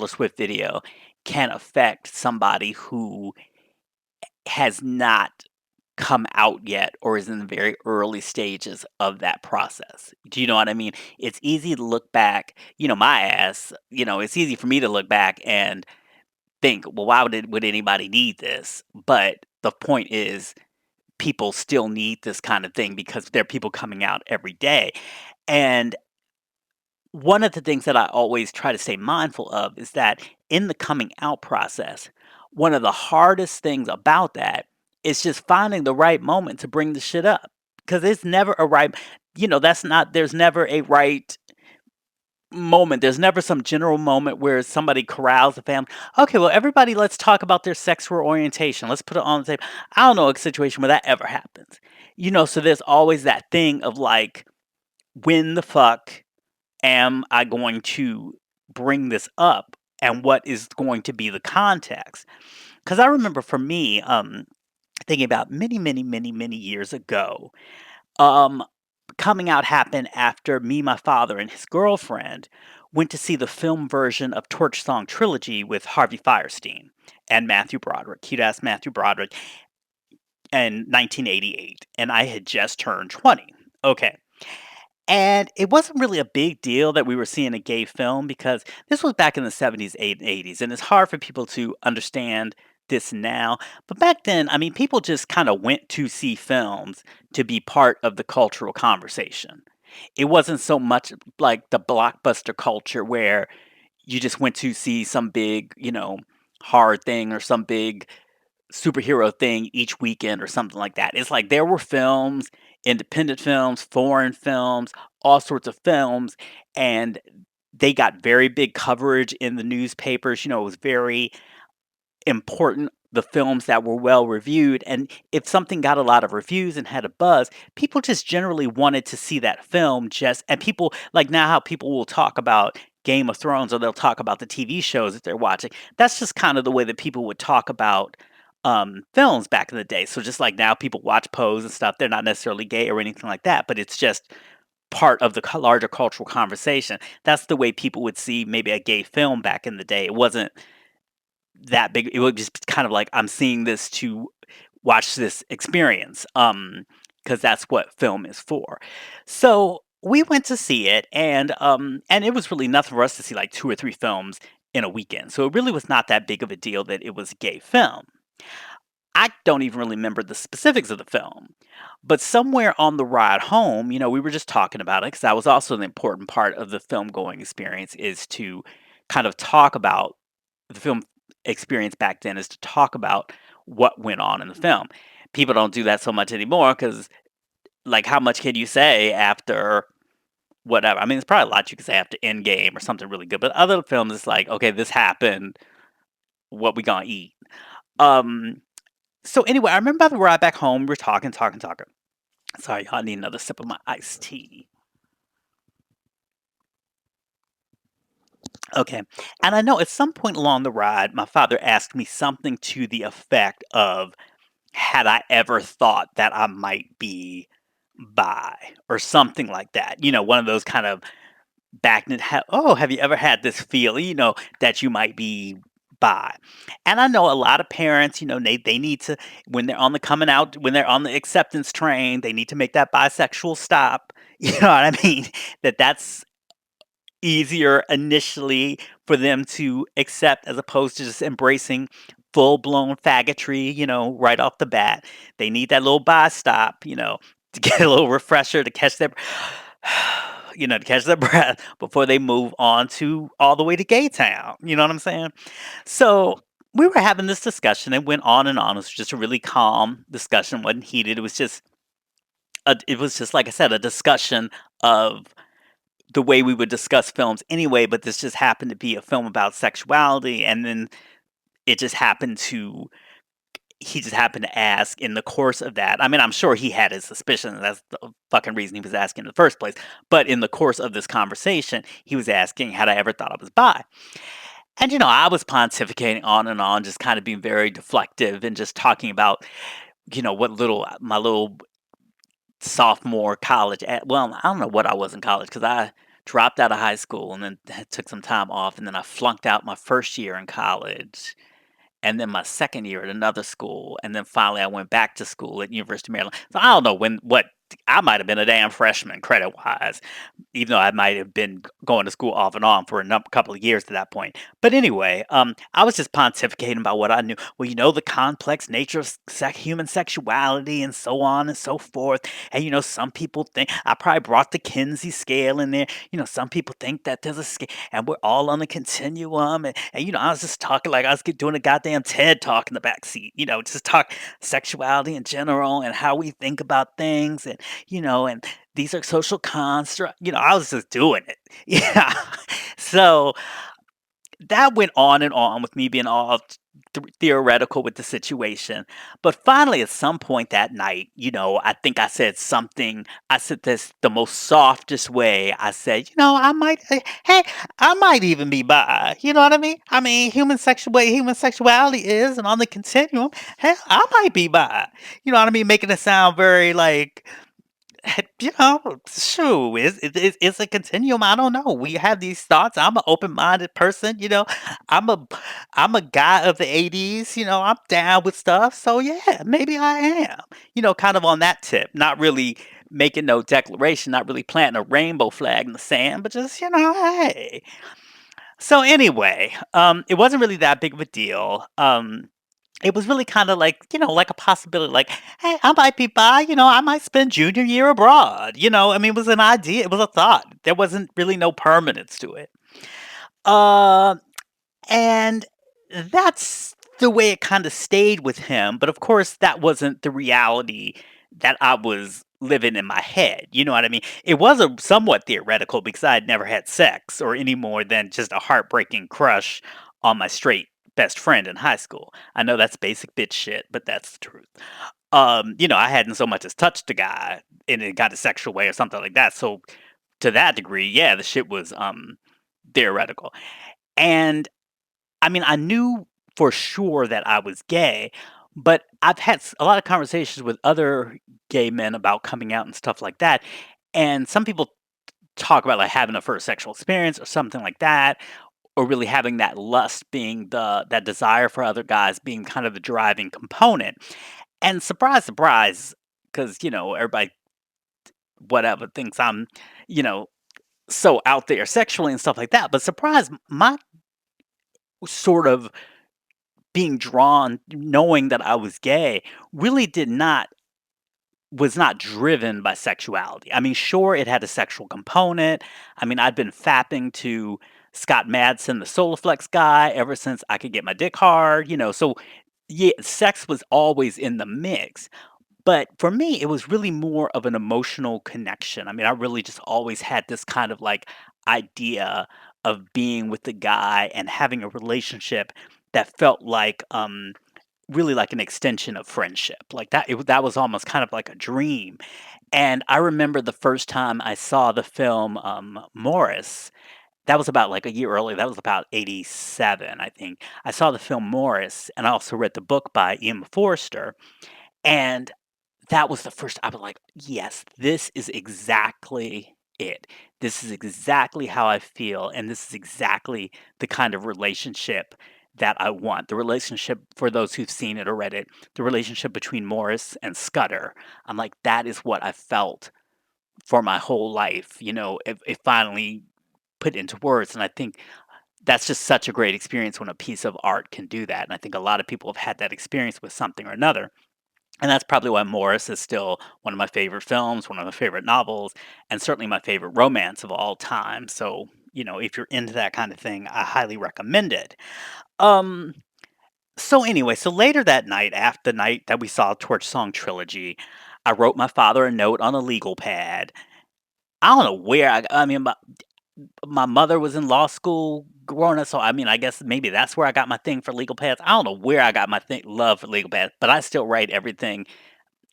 Swift video can affect somebody who has not come out yet or is in the very early stages of that process. Do you know what I mean? It's easy to look back, my ass, it's easy for me to look back and think, well, why would anybody need this? But the point is, people still need this kind of thing because there are people coming out every day. And one of the things that I always try to stay mindful of is that in the coming out process, one of the hardest things about that is just finding the right moment to bring the shit up. Because it's never a right, there's never a right moment. There's never some general moment where somebody corrals the family. Okay, well, everybody, let's talk about their sexual orientation. Let's put it on the table. I don't know a situation where that ever happens. So there's always that thing of like, when the fuck am I going to bring this up and what is going to be the context? Because I remember for me, thinking about many, many, many, many years ago, um, coming out happened after me, my father, and his girlfriend went to see the film version of Torch Song Trilogy with Harvey Fierstein and Matthew Broderick, cute ass Matthew Broderick, in 1988. And I had just turned 20. Okay. And it wasn't really a big deal that we were seeing a gay film because this was back in the 70s, 80s, and it's hard for people to understand this now. But back then, I mean, people just kind of went to see films to be part of the cultural conversation. It wasn't so much like the blockbuster culture where you just went to see some big, horror thing or some big superhero thing each weekend or something like that. It's like there were films, independent films, foreign films, all sorts of films, and they got very big coverage in the newspapers. It was very important, the films that were well reviewed. And if something got a lot of reviews and had a buzz, people just generally wanted to see that film. And people, like now, how people will talk about Game of Thrones or they'll talk about the TV shows that they're watching. That's just kind of the way that people would talk about films back in the day. So just like now, people watch Pose and stuff. They're not necessarily gay or anything like that, but it's just part of the larger cultural conversation. That's the way people would see maybe a gay film back in the day. It wasn't that big. It was just kind of like, I'm seeing this to watch this experience, because that's what film is for. So we went to see it, and it was really nothing for us to see like 2 or 3 films in a weekend. So it really was not that big of a deal that it was a gay film. I don't even really remember the specifics of the film, but somewhere on the ride home, we were just talking about it because that was also an important part of the film going experience, is to kind of talk about the film experience back then, is to talk about what went on in the film. People don't do that so much anymore because, like, how much can you say after whatever? I mean, there's probably a lot you can say after Endgame or something really good, but other films, it's like, okay, this happened. What we gonna eat? Um, so anyway, I remember on the ride back home, we were talking, talking, talking. Sorry, y'all, I need another sip of my iced tea. Okay. And I know at some point along the ride, my father asked me something to the effect of, had I ever thought that I might be bi or something like that? One of those kind of oh, have you ever had this feeling, that you might be bi? And I know a lot of parents, they need to, when they're on the coming out, when they're on the acceptance train, they need to make that bisexual stop. You know what I mean? That's easier initially for them to accept as opposed to just embracing full-blown faggotry, right off the bat. They need that little bi stop, to get a little refresher to catch their to catch their breath before they move on to all the way to Gay Town. You know what I'm saying? So we were having this discussion. It went on and on. It was just a really calm discussion, wasn't heated. It was just, like I said, a discussion of the way we would discuss films anyway, but this just happened to be a film about sexuality, and then it just happened to he just happened to ask in the course of that. I mean, I'm sure he had his suspicions. That's the fucking reason he was asking in the first place. But in the course of this conversation, he was asking, had I ever thought I was bi? And I was pontificating on and on, just kind of being very deflective and just talking about, what little my little sophomore college well, I don't know what I was in college because I dropped out of high school and then took some time off, and then I flunked out my first year in college, and then my second year at another school, and then finally I went back to school at University of Maryland. So I don't know what I might have been a damn freshman credit wise, even though I might have been going to school off and on for a couple of years to that point. But anyway, I was just pontificating about what I knew. Well, the complex nature of human sexuality and so on and so forth. And some people think I probably brought the Kinsey scale in there. Some people think that there's a scale, and we're all on the continuum. And I was just talking like I was doing a goddamn TED talk in the back seat. Just talk sexuality in general and how we think about things, and these are social constructs. I was just doing it. Yeah. So that went on and on with me being all theoretical with the situation. But finally, at some point that night, I think I said something. I said this the most softest way. I said, hey, I might even be bi. You know what I mean? I mean, human sexuality is, and on the continuum, hell, I might be bi. You know what I mean? Making it sound very like shoo, it's a continuum. I don't know. We have these thoughts. I'm an open-minded person. I'm a I'm a guy of the '80s. I'm down with stuff. So yeah, maybe I am. Kind of on that tip. Not really making no declaration. Not really planting a rainbow flag in the sand, but just hey. So anyway, it wasn't really that big of a deal. It was really kind of like, like a possibility, like, hey, I might be by, I might spend junior year abroad. I mean, it was an idea, it was a thought. There wasn't really no permanence to it. Uh, and that's the way it kind of stayed with him. But of course, that wasn't the reality that I was living in my head. You know what I mean? It was a somewhat theoretical because I had never had sex or any more than just a heartbreaking crush on my straight best friend in high school. I know that's basic bitch shit, but that's the truth. I hadn't so much as touched a guy in a got a sexual way or something like that. So to that degree, yeah, the shit was theoretical. And I mean, I knew for sure that I was gay, but I've had a lot of conversations with other gay men about coming out and stuff like that. And some people talk about like having a first sexual experience or something like that, or really having that lust being that desire for other guys being kind of the driving component. And surprise, surprise, because everybody whatever thinks I'm, you know, so out there sexually and stuff like that. But surprise, my sort of being drawn, knowing that I was gay, really did not was not driven by sexuality. I mean, sure, it had a sexual component. I mean, I'd been fapping to Scott Madsen, the Solaflex guy, ever since I could get my dick hard, so yeah, sex was always in the mix. But for me, it was really more of an emotional connection. I mean, I really just always had this kind of like idea of being with the guy and having a relationship that felt like really like an extension of friendship. Like that was almost kind of like a dream. And I remember the first time I saw the film Morris. That was about like a year earlier. That was about 87, I think. I saw the film Morris and I also read the book by Ian Forster. And that was the first I was like, "Yes, this is exactly it. This is exactly how I feel, and this is exactly the kind of relationship that I want." The relationship, for those who've seen it or read it, the relationship between Morris and Scudder. I'm like, "That is what I felt for my whole life," it finally put into words, and I think that's just such a great experience when a piece of art can do that, and I think a lot of people have had that experience with something or another. And that's probably why Morris is still one of my favorite films, one of my favorite novels, and certainly my favorite romance of all time. So, if you're into that kind of thing, I highly recommend it. Um, so anyway, so later that night, after the night that we saw Torch Song Trilogy, I wrote my father a note on a legal pad. I don't know where I mean, my mother was in law school growing up, so I mean, I guess maybe that's where I got my thing for legal pads. I don't know where I got my love for legal pads, but I still write everything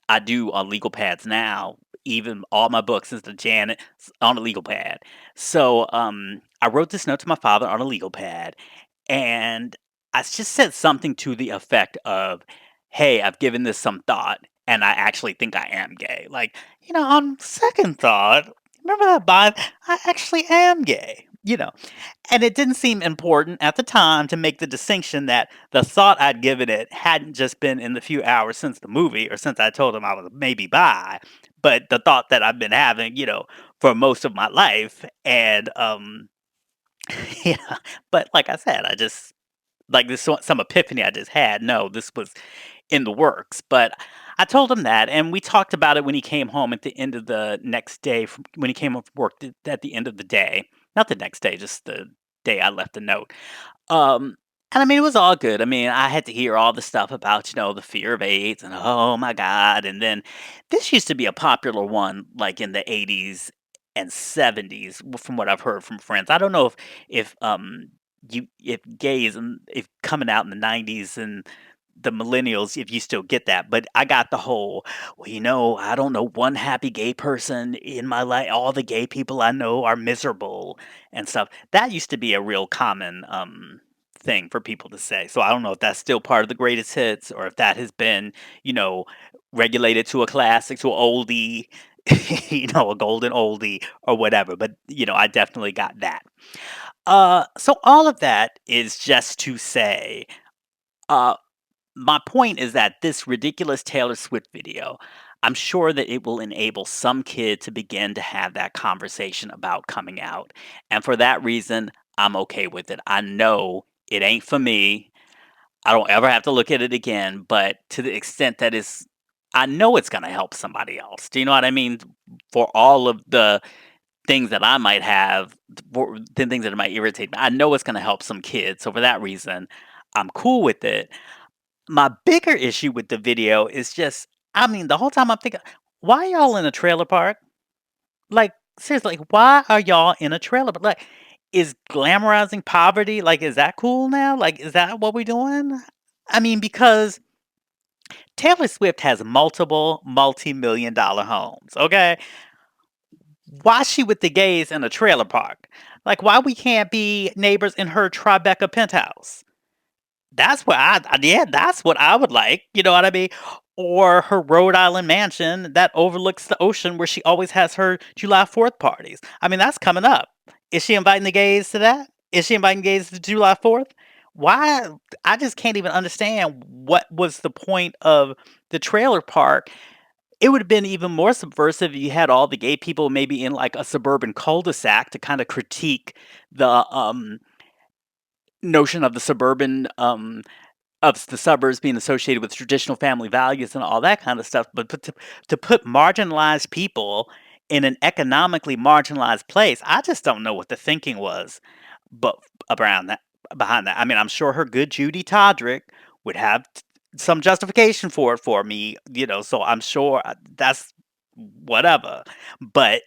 I do on legal pads now, even all my books since the Janet on a legal pad. So I wrote this note to my father on a legal pad, and I just said something to the effect of, "Hey, I've given this some thought, and I actually think I am gay." Like, on second thought, remember that vibe? I actually am gay. And it didn't seem important at the time to make the distinction that the thought I'd given it hadn't just been in the few hours since the movie or since I told him I was maybe bi, but the thought that I've been having, for most of my life. And yeah, but like I said, I just like this some epiphany I just had. No, this was in the works. But I told him that, and we talked about it when he came home at the end of the next day. When he came home from work at the end of the day, not the next day, just the day I left the note. Um, and I mean, it was all good. I mean, I had to hear all the stuff about, the fear of AIDS and oh my God. And then this used to be a popular one like in the 80s and 70s from what I've heard from friends. I don't know if if gays and if coming out in the 90s and the millennials, if you still get that, but I got the whole, well, I don't know one happy gay person in my life. All the gay people I know are miserable and stuff. That used to be a real common thing for people to say. So I don't know if that's still part of the greatest hits or if that has been, you know, regulated to a classic, to an oldie. a golden oldie or whatever. But I definitely got that. So all of that is just to say, uh, my point is that this ridiculous Taylor Swift video, I'm sure that it will enable some kid to begin to have that conversation about coming out. And for that reason, I'm okay with it. I know it ain't for me. I don't ever have to look at it again, but to the extent that I know it's going to help somebody else. Do you know what I mean? For all of the things that I might have, the things that might irritate me, I know it's going to help some kids. So for that reason, I'm cool with it. My bigger issue with the video is just, I mean, the whole time I'm thinking, why y'all in a trailer park? Like, seriously, like, why are y'all in a trailer park? Like, is glamorizing poverty, like, is that cool now? Like, is that what we're doing? I mean, because Taylor Swift has multiple multi-million dollar homes, okay? Why she with the gays in a trailer park? Like, why we can't be neighbors in her Tribeca penthouse? That's what yeah, that's what I would like, you know what I mean? Or her Rhode Island mansion that overlooks the ocean where she always has her July 4th parties. I mean, that's coming up. Is she inviting the gays to that? Is she inviting gays to July 4th? Why? I just can't even understand what was the point of the trailer park. It would have been even more subversive if you had all the gay people maybe in like a suburban cul-de-sac to kind of critique the notion of the suburban of the suburbs being associated with traditional family values and all that kind of stuff, but to put marginalized people in an economically marginalized place, I just don't know what the thinking was, but around that behind that. I mean, I'm sure her good Judy Todrick would have some justification for it for me, so I'm sure that's whatever. But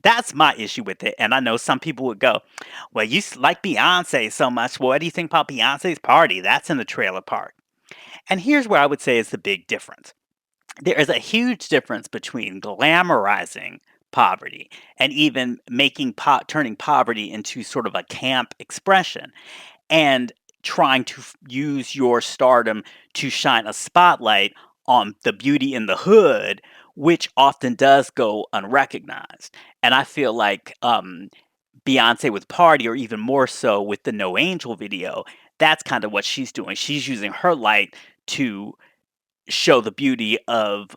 that's my issue with it. And I know some people would go, well, like Beyonce so much. Well, what do you think about Beyonce's party? That's in the trailer park. And here's where I would say is the big difference. There is a huge difference between glamorizing poverty and even turning poverty into sort of a camp expression and trying to use your stardom to shine a spotlight on the beauty in the hood, which often does go unrecognized. And I feel like Beyonce with Party, or even more so with the No Angel video, that's kind of what she's doing. She's using her light to show the beauty of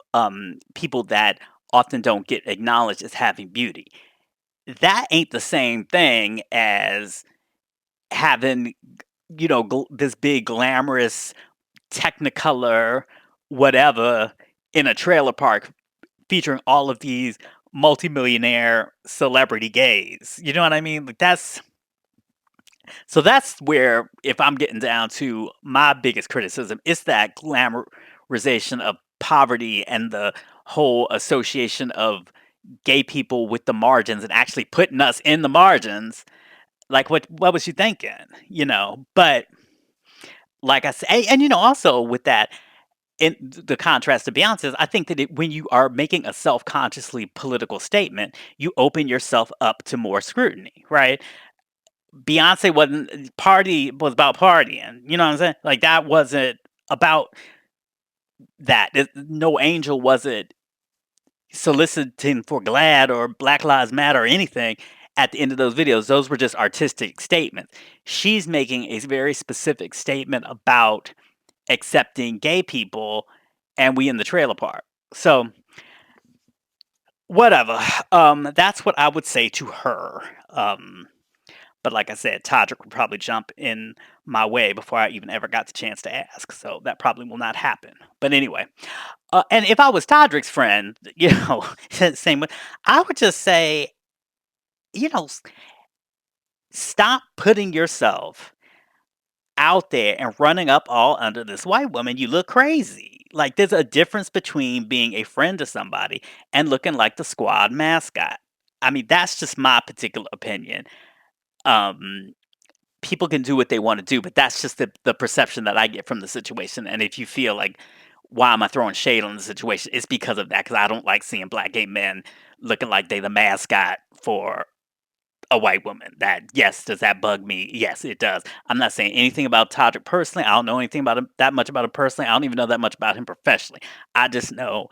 people that often don't get acknowledged as having beauty. That ain't the same thing as having, this big glamorous technicolor whatever in a trailer park featuring all of these multimillionaire celebrity gays. You know what I mean? Like that's where, if I'm getting down to my biggest criticism, it's that glamorization of poverty and the whole association of gay people with the margins and actually putting us in the margins. Like what was you thinking? But like I said, and also with that, in the contrast to Beyonce's, I think that when you are making a self-consciously political statement, you open yourself up to more scrutiny, right? Beyonce wasn't party was about partying. You know what I'm saying? Like that wasn't about that. No Angel wasn't soliciting for GLAAD or Black Lives Matter or anything at the end of those videos. Those were just artistic statements. She's making a very specific statement about accepting gay people and we in the trailer park. So whatever. That's what I would say to her. But like I said, Todrick would probably jump in my way before I even ever got the chance to ask. So that probably will not happen. But anyway, and if I was Todrick's friend, same way, I would just say, stop putting yourself out there and running up all under this white woman. You look crazy. Like there's a difference between being a friend to somebody and looking like the squad mascot. I mean, that's just my particular opinion. Um, People can do what they want to do, but that's just the perception that I get from the situation. And if you feel like, why am I throwing shade on the situation? It's because of that, because I don't like seeing black gay men looking like they the mascot for a white woman. Yes, does that bug me? Yes, it does. I'm not saying anything about Todrick personally. I don't know anything about him that much about him personally. I don't even know that much about him professionally. I just know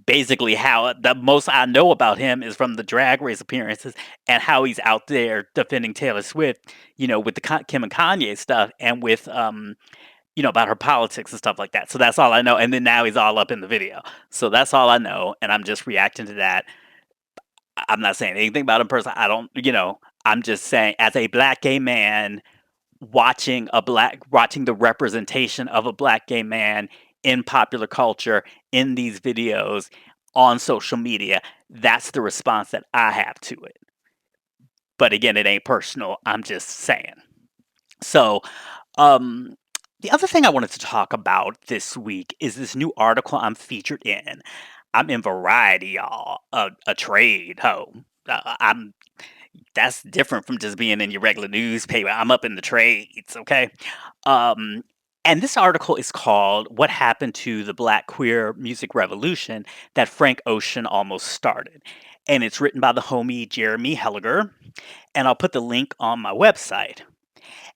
basically how the most I know about him is from the Drag Race appearances and how he's out there defending Taylor Swift, with the Kim and Kanye stuff and with about her politics and stuff like that. So that's all I know. And then now he's all up in the video. So that's all I know, and I'm just reacting to that. I'm not saying anything about him personally. I don't, I'm just saying as a black gay man watching the representation of a black gay man in popular culture in these videos on social media, that's the response that I have to it. But again, it ain't personal. I'm just saying. So, um, the other thing I wanted to talk about this week is this new article I'm featured in. I'm in Variety, y'all, a trade ho. I'm That's different from just being in your regular newspaper. I'm up in the trades, okay? Um, and this article is called "What Happened to the Black Queer Music Revolution That Frank Ocean Almost Started," and it's written by the homie Jeremy Helliger. And I'll put the link on my website.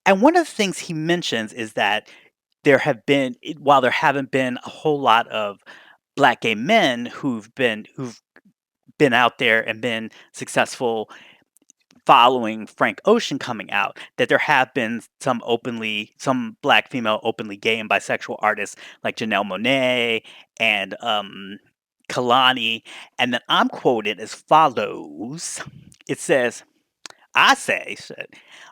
And one of the things he mentions is that while there haven't been a whole lot of black gay men who've been out there and been successful following Frank Ocean coming out, that there have been some black female openly gay and bisexual artists like Janelle Monáe and Kalani. And then I'm quoted as follows. It says, I say, said,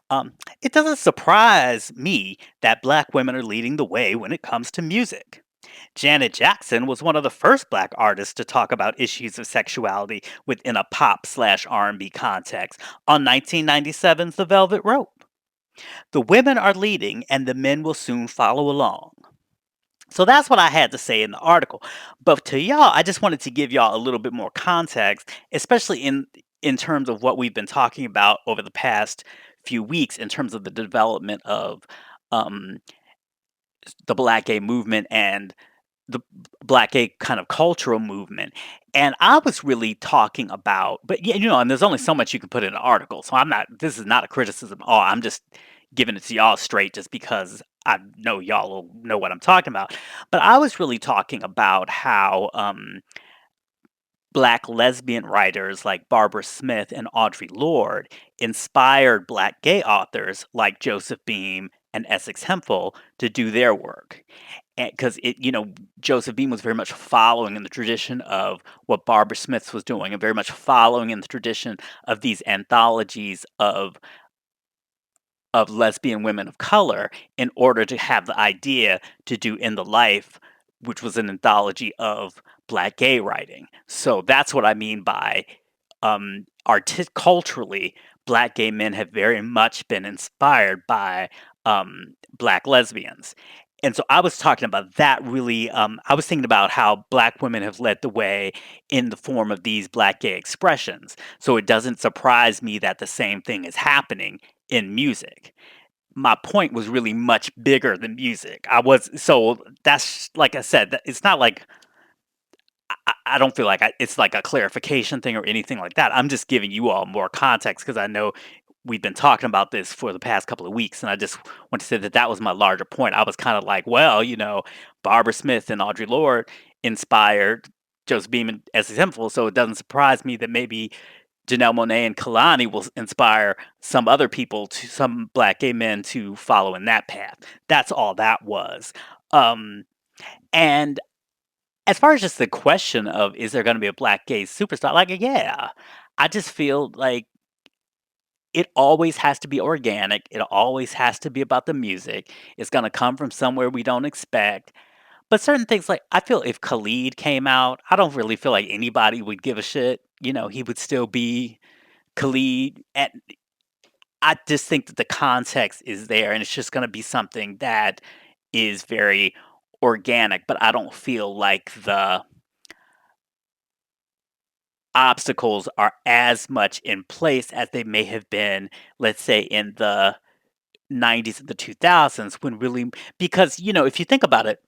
um, it doesn't surprise me that black women are leading the way when it comes to music. Janet Jackson was one of the first black artists to talk about issues of sexuality within a pop/R&B context on 1997's The Velvet Rope. The women are leading and the men will soon follow along. So that's what I had to say in the article. But to y'all, I just wanted to give y'all a little bit more context, especially in terms of what we've been talking about over the past few weeks in terms of the development of um, the black gay movement and the black gay kind of cultural movement. And I was really talking about, but yeah, and there's only so much you can put in an article. So this is not a criticism at all. I'm just giving it to y'all straight just because I know y'all will know what I'm talking about. But I was really talking about how black lesbian writers like Barbara Smith and Audre Lorde inspired black gay authors like Joseph Beam and Essex Hemphill to do their work. Because Joseph Beam was very much following in the tradition of what Barbara Smith was doing, and very much following in the tradition of these anthologies of lesbian women of color in order to have the idea to do In the Life, which was an anthology of black gay writing. So that's what I mean by culturally, black gay men have very much been inspired by black lesbians. And so I was talking about that really. I was thinking about how black women have led the way in the form of these black gay expressions. So it doesn't surprise me that the same thing is happening in music. My point was really much bigger than music. So that's like I said, it's not like I don't feel like it's like a clarification thing or anything like that. I'm just giving you all more context because I know we've been talking about this for the past couple of weeks, and I just want to say that that was my larger point. I was kind of like, well, Barbara Smith and Audre Lorde inspired Joseph Beam and Essex Hemphill, so it doesn't surprise me that maybe Janelle Monáe and Kalani will inspire some black gay men to follow in that path. That's all that was. Um, and as far as just the question of is there gonna be a black gay superstar, like, yeah. I just feel like it always has to be organic, it always has to be about the music, it's gonna come from somewhere we don't expect, but certain things, like, I feel if Khalid came out, I don't really feel like anybody would give a shit, he would still be Khalid, and I just think that the context is there, and it's just gonna be something that is very organic, but I don't feel like the obstacles are as much in place as they may have been, let's say, in the 90s and the 2000s, when really, because, if you think about it,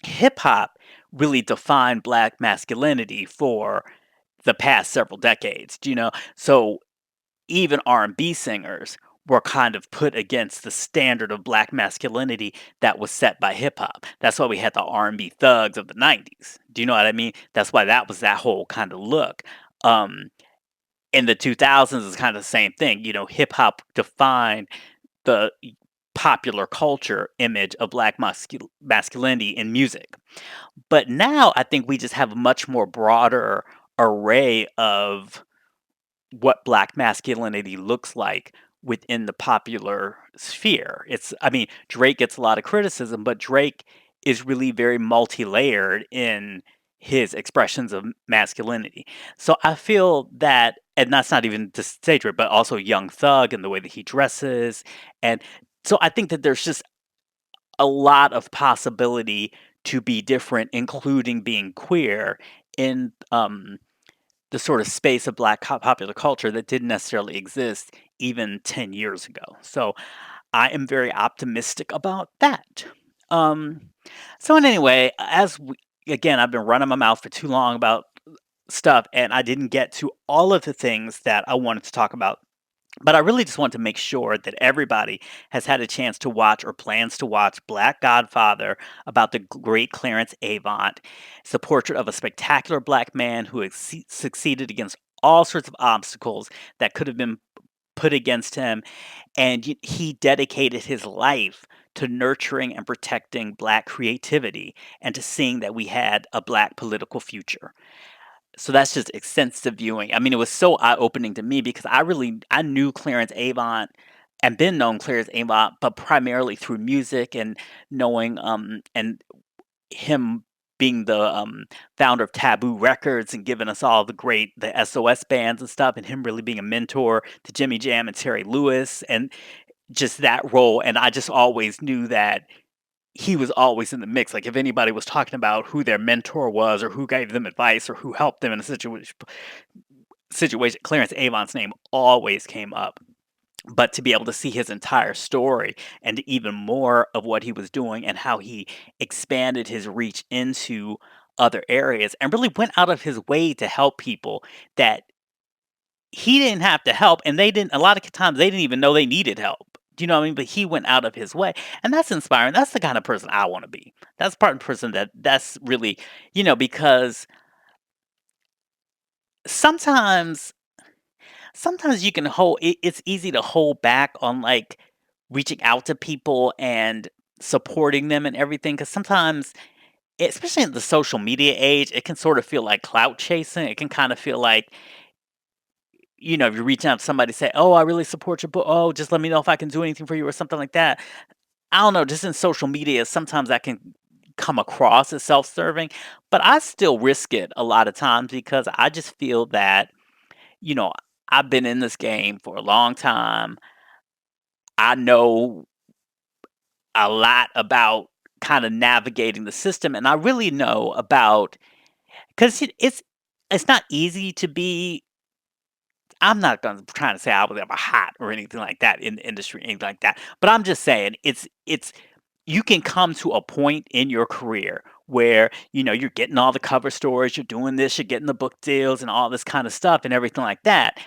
hip hop really defined black masculinity for the past several decades, so even R&B singers were kind of put against the standard of black masculinity that was set by hip hop. That's why we had the R&B thugs of the 90s. Do you know what I mean? That's why that was that whole kind of look. Um, in the 2000s is kind of the same thing. Hip hop defined the popular culture image of black masculinity in music. But now I think we just have a much more broader array of what black masculinity looks like within the popular sphere. I mean, Drake gets a lot of criticism, but Drake is really very multi-layered in his expressions of masculinity. So I feel that, and that's not even to say Drake, but also Young Thug and the way that he dresses. And so I think that there's just a lot of possibility to be different, including being queer in the sort of space of black popular culture that didn't necessarily exist even 10 years ago. So I am very optimistic about that. Um, so in anyway, again, I've been running my mouth for too long about stuff, and I didn't get to all of the things that I wanted to talk about. But I really just want to make sure that everybody has had a chance to watch or plans to watch Black Godfather about the great Clarence Avant. It's a portrait of a spectacular black man who succeeded against all sorts of obstacles that could have been put against him. And he dedicated his life to nurturing and protecting black creativity and to seeing that we had a black political future. So that's just extensive viewing. I mean, it was so eye-opening to me because I knew Clarence Avant and been known Clarence Avant, but primarily through music and knowing and him being the founder of Taboo Records and giving us all the SOS bands and stuff, and him really being a mentor to Jimmy Jam and Terry Lewis and just that role. And I just always knew that he was always in the mix. Like if anybody was talking about who their mentor was or who gave them advice or who helped them in a situation, Clarence Avon's name always came up. But to be able to see his entire story and even more of what he was doing and how he expanded his reach into other areas and really went out of his way to help people that he didn't have to help, and they didn't a lot of times they didn't even know they needed help. Do you know what I mean? But he went out of his way, and that's inspiring. That's the kind of person I want to be. That's part of the person that's really, because sometimes sometimes you can it's easy to hold back on like reaching out to people and supporting them and everything because sometimes especially in the social media age it can sort of feel like clout chasing. It can kind of feel like if you reach out to somebody, say, "Oh, I really support your book. Oh, just let me know if I can do anything for you," or something like that. I don't know, just in social media, sometimes that can come across as self-serving, but I still risk it a lot of times because I just feel that, you know, I've been in this game for a long time. I know a lot about kind of navigating the system, and I really know about because it's not easy to be. I'm not gonna trying to say I was ever hot or anything like that in the industry, anything like that. But I'm just saying it's you can come to a point in your career where you're getting all the cover stories, you're doing this, you're getting the book deals and all this kind of stuff and everything like that.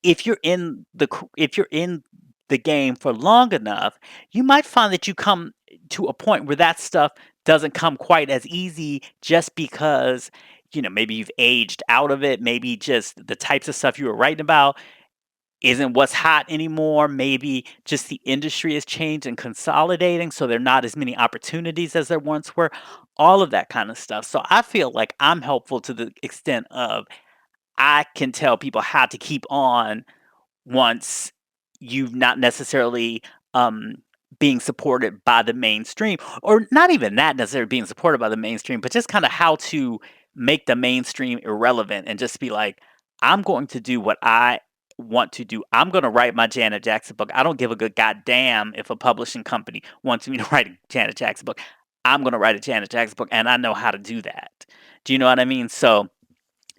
If you're in the game for long enough, you might find that you come to a point where that stuff doesn't come quite as easy just because maybe you've aged out of it, maybe just the types of stuff you were writing about isn't what's hot anymore. Maybe just the industry has changed and consolidating, so there are not as many opportunities as there once were. All of that kind of stuff. So I feel like I'm helpful to the extent of I can tell people how to keep on once you've not necessarily um, being supported by the mainstream, or not even that necessarily being supported by the mainstream, but just kind of how to make the mainstream irrelevant and just be like, I'm going to do what I want to do. I'm going to write my Janet Jackson book. I don't give a good goddamn if a publishing company wants me to write a Janet Jackson book. I'm going to write a Janet Jackson book, and I know how to do that. Do you know what I mean? So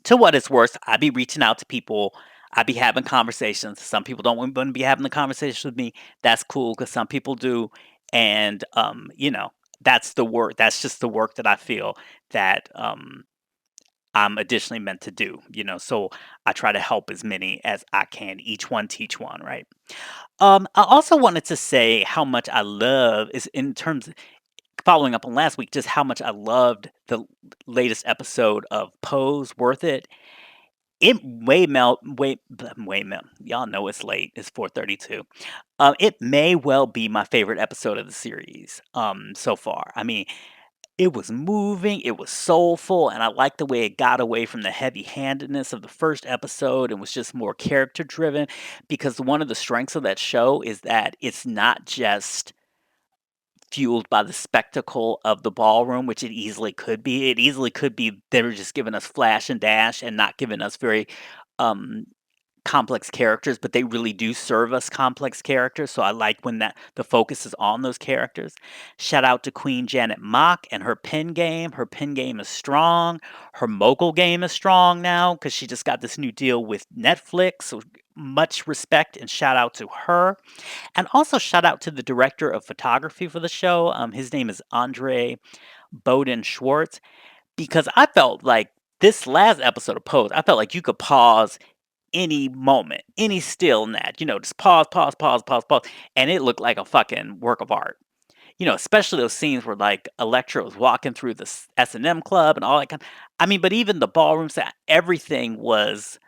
to what it's worth, I be reaching out to people. I be having conversations. Some people don't want to be having the conversation with me. That's cool because some people do, and that's the work. That's just the work that I feel that I'm additionally meant to do, so I try to help as many as I can, each one teach one, right? I also wanted to say how much I love is in terms following up on last week, just how much I loved the latest episode of Pose, Worth It. It way mel way mel y'all know it's late, it's 4:32. It may well be my favorite episode of the series, so far. I mean, it was moving, it was soulful, and I liked the way it got away from the heavy-handedness of the first episode and was just more character driven, because one of the strengths of that show is that it's not just fueled by the spectacle of the ballroom, which it easily could be. It easily could be they were just giving us flash and dash and not giving us very, um complex characters, but they really do serve us complex characters. So I like when that the focus is on those characters. Shout out to Queen Janet Mock and her pin game. Her pin game is strong. Her mogul game is strong now because she just got this new deal with Netflix. So much respect and shout out to her. And also shout out to the director of photography for the show. His name is Andre Bowden Schwartz, because I felt like this last episode of Pose, I felt like you could pause any moment, any still in that, just pause, pause, pause, pause, pause, and it looked like a fucking work of art. Especially those scenes where like Electra was walking through the S&M club and all that kind. I mean, but even the ballroom set, everything was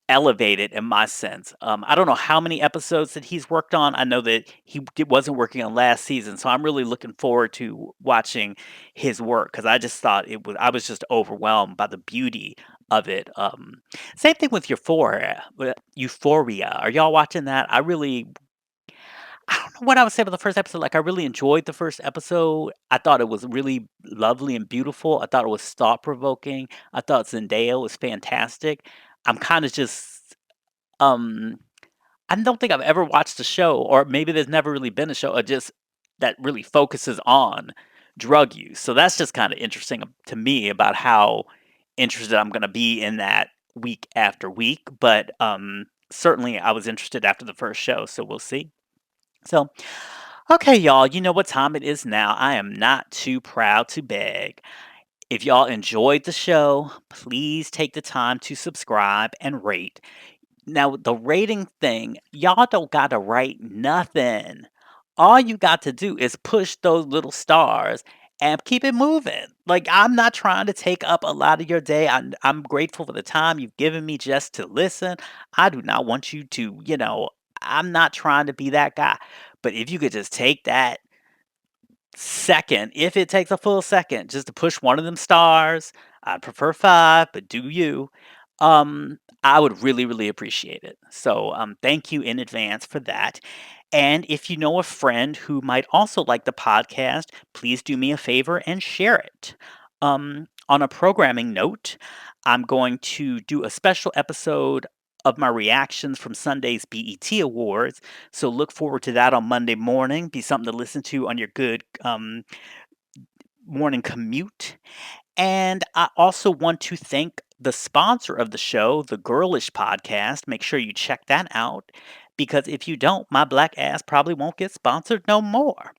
elevated in my sense. I don't know how many episodes that he's worked on. I know that wasn't working on last season, so I'm really looking forward to watching his work because I just thought it was. I was just overwhelmed by the beauty of it. Same thing with Euphoria. Euphoria. Are y'all watching that? I don't know what I would say about the first episode. Like, I really enjoyed the first episode. I thought it was really lovely and beautiful. I thought it was thought provoking. I thought Zendaya was fantastic. I'm kind of just um, I don't think I've ever watched a show, or maybe there's never really been a show, just that really focuses on drug use. So that's just kind of interesting to me about how interested I'm going to be in that week after week. But certainly I was interested after the first show, so we'll see. So, okay, y'all, you know what time it is now. I am not too proud to beg. If y'all enjoyed the show, please take the time to subscribe and rate. Now, the rating thing, y'all don't gotta write nothing. All you got to do is push those little stars and keep it moving. Like, I'm not trying to take up a lot of your day. I'm grateful for the time you've given me just to listen. I do not want you to, I'm not trying to be that guy. But if you could just take that second, if it takes a full second, just to push one of them stars, I'd prefer 5, but do you. I would really, really appreciate it. So, thank you in advance for that. And if you know a friend who might also like the podcast, please do me a favor and share it. On a programming note, I'm going to do a special episode of my reactions from Sunday's BET Awards. So look forward to that on Monday morning. Be something to listen to on your good morning commute. And I also want to thank the sponsor of the show, the Girlish Podcast. Make sure you check that out because if you don't, my black ass probably won't get sponsored no more.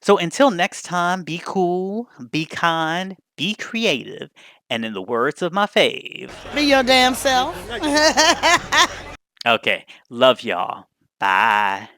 So until next time, be cool, be kind, be creative, and in the words of my fave,
Be your damn self.
okay, love y'all. Bye.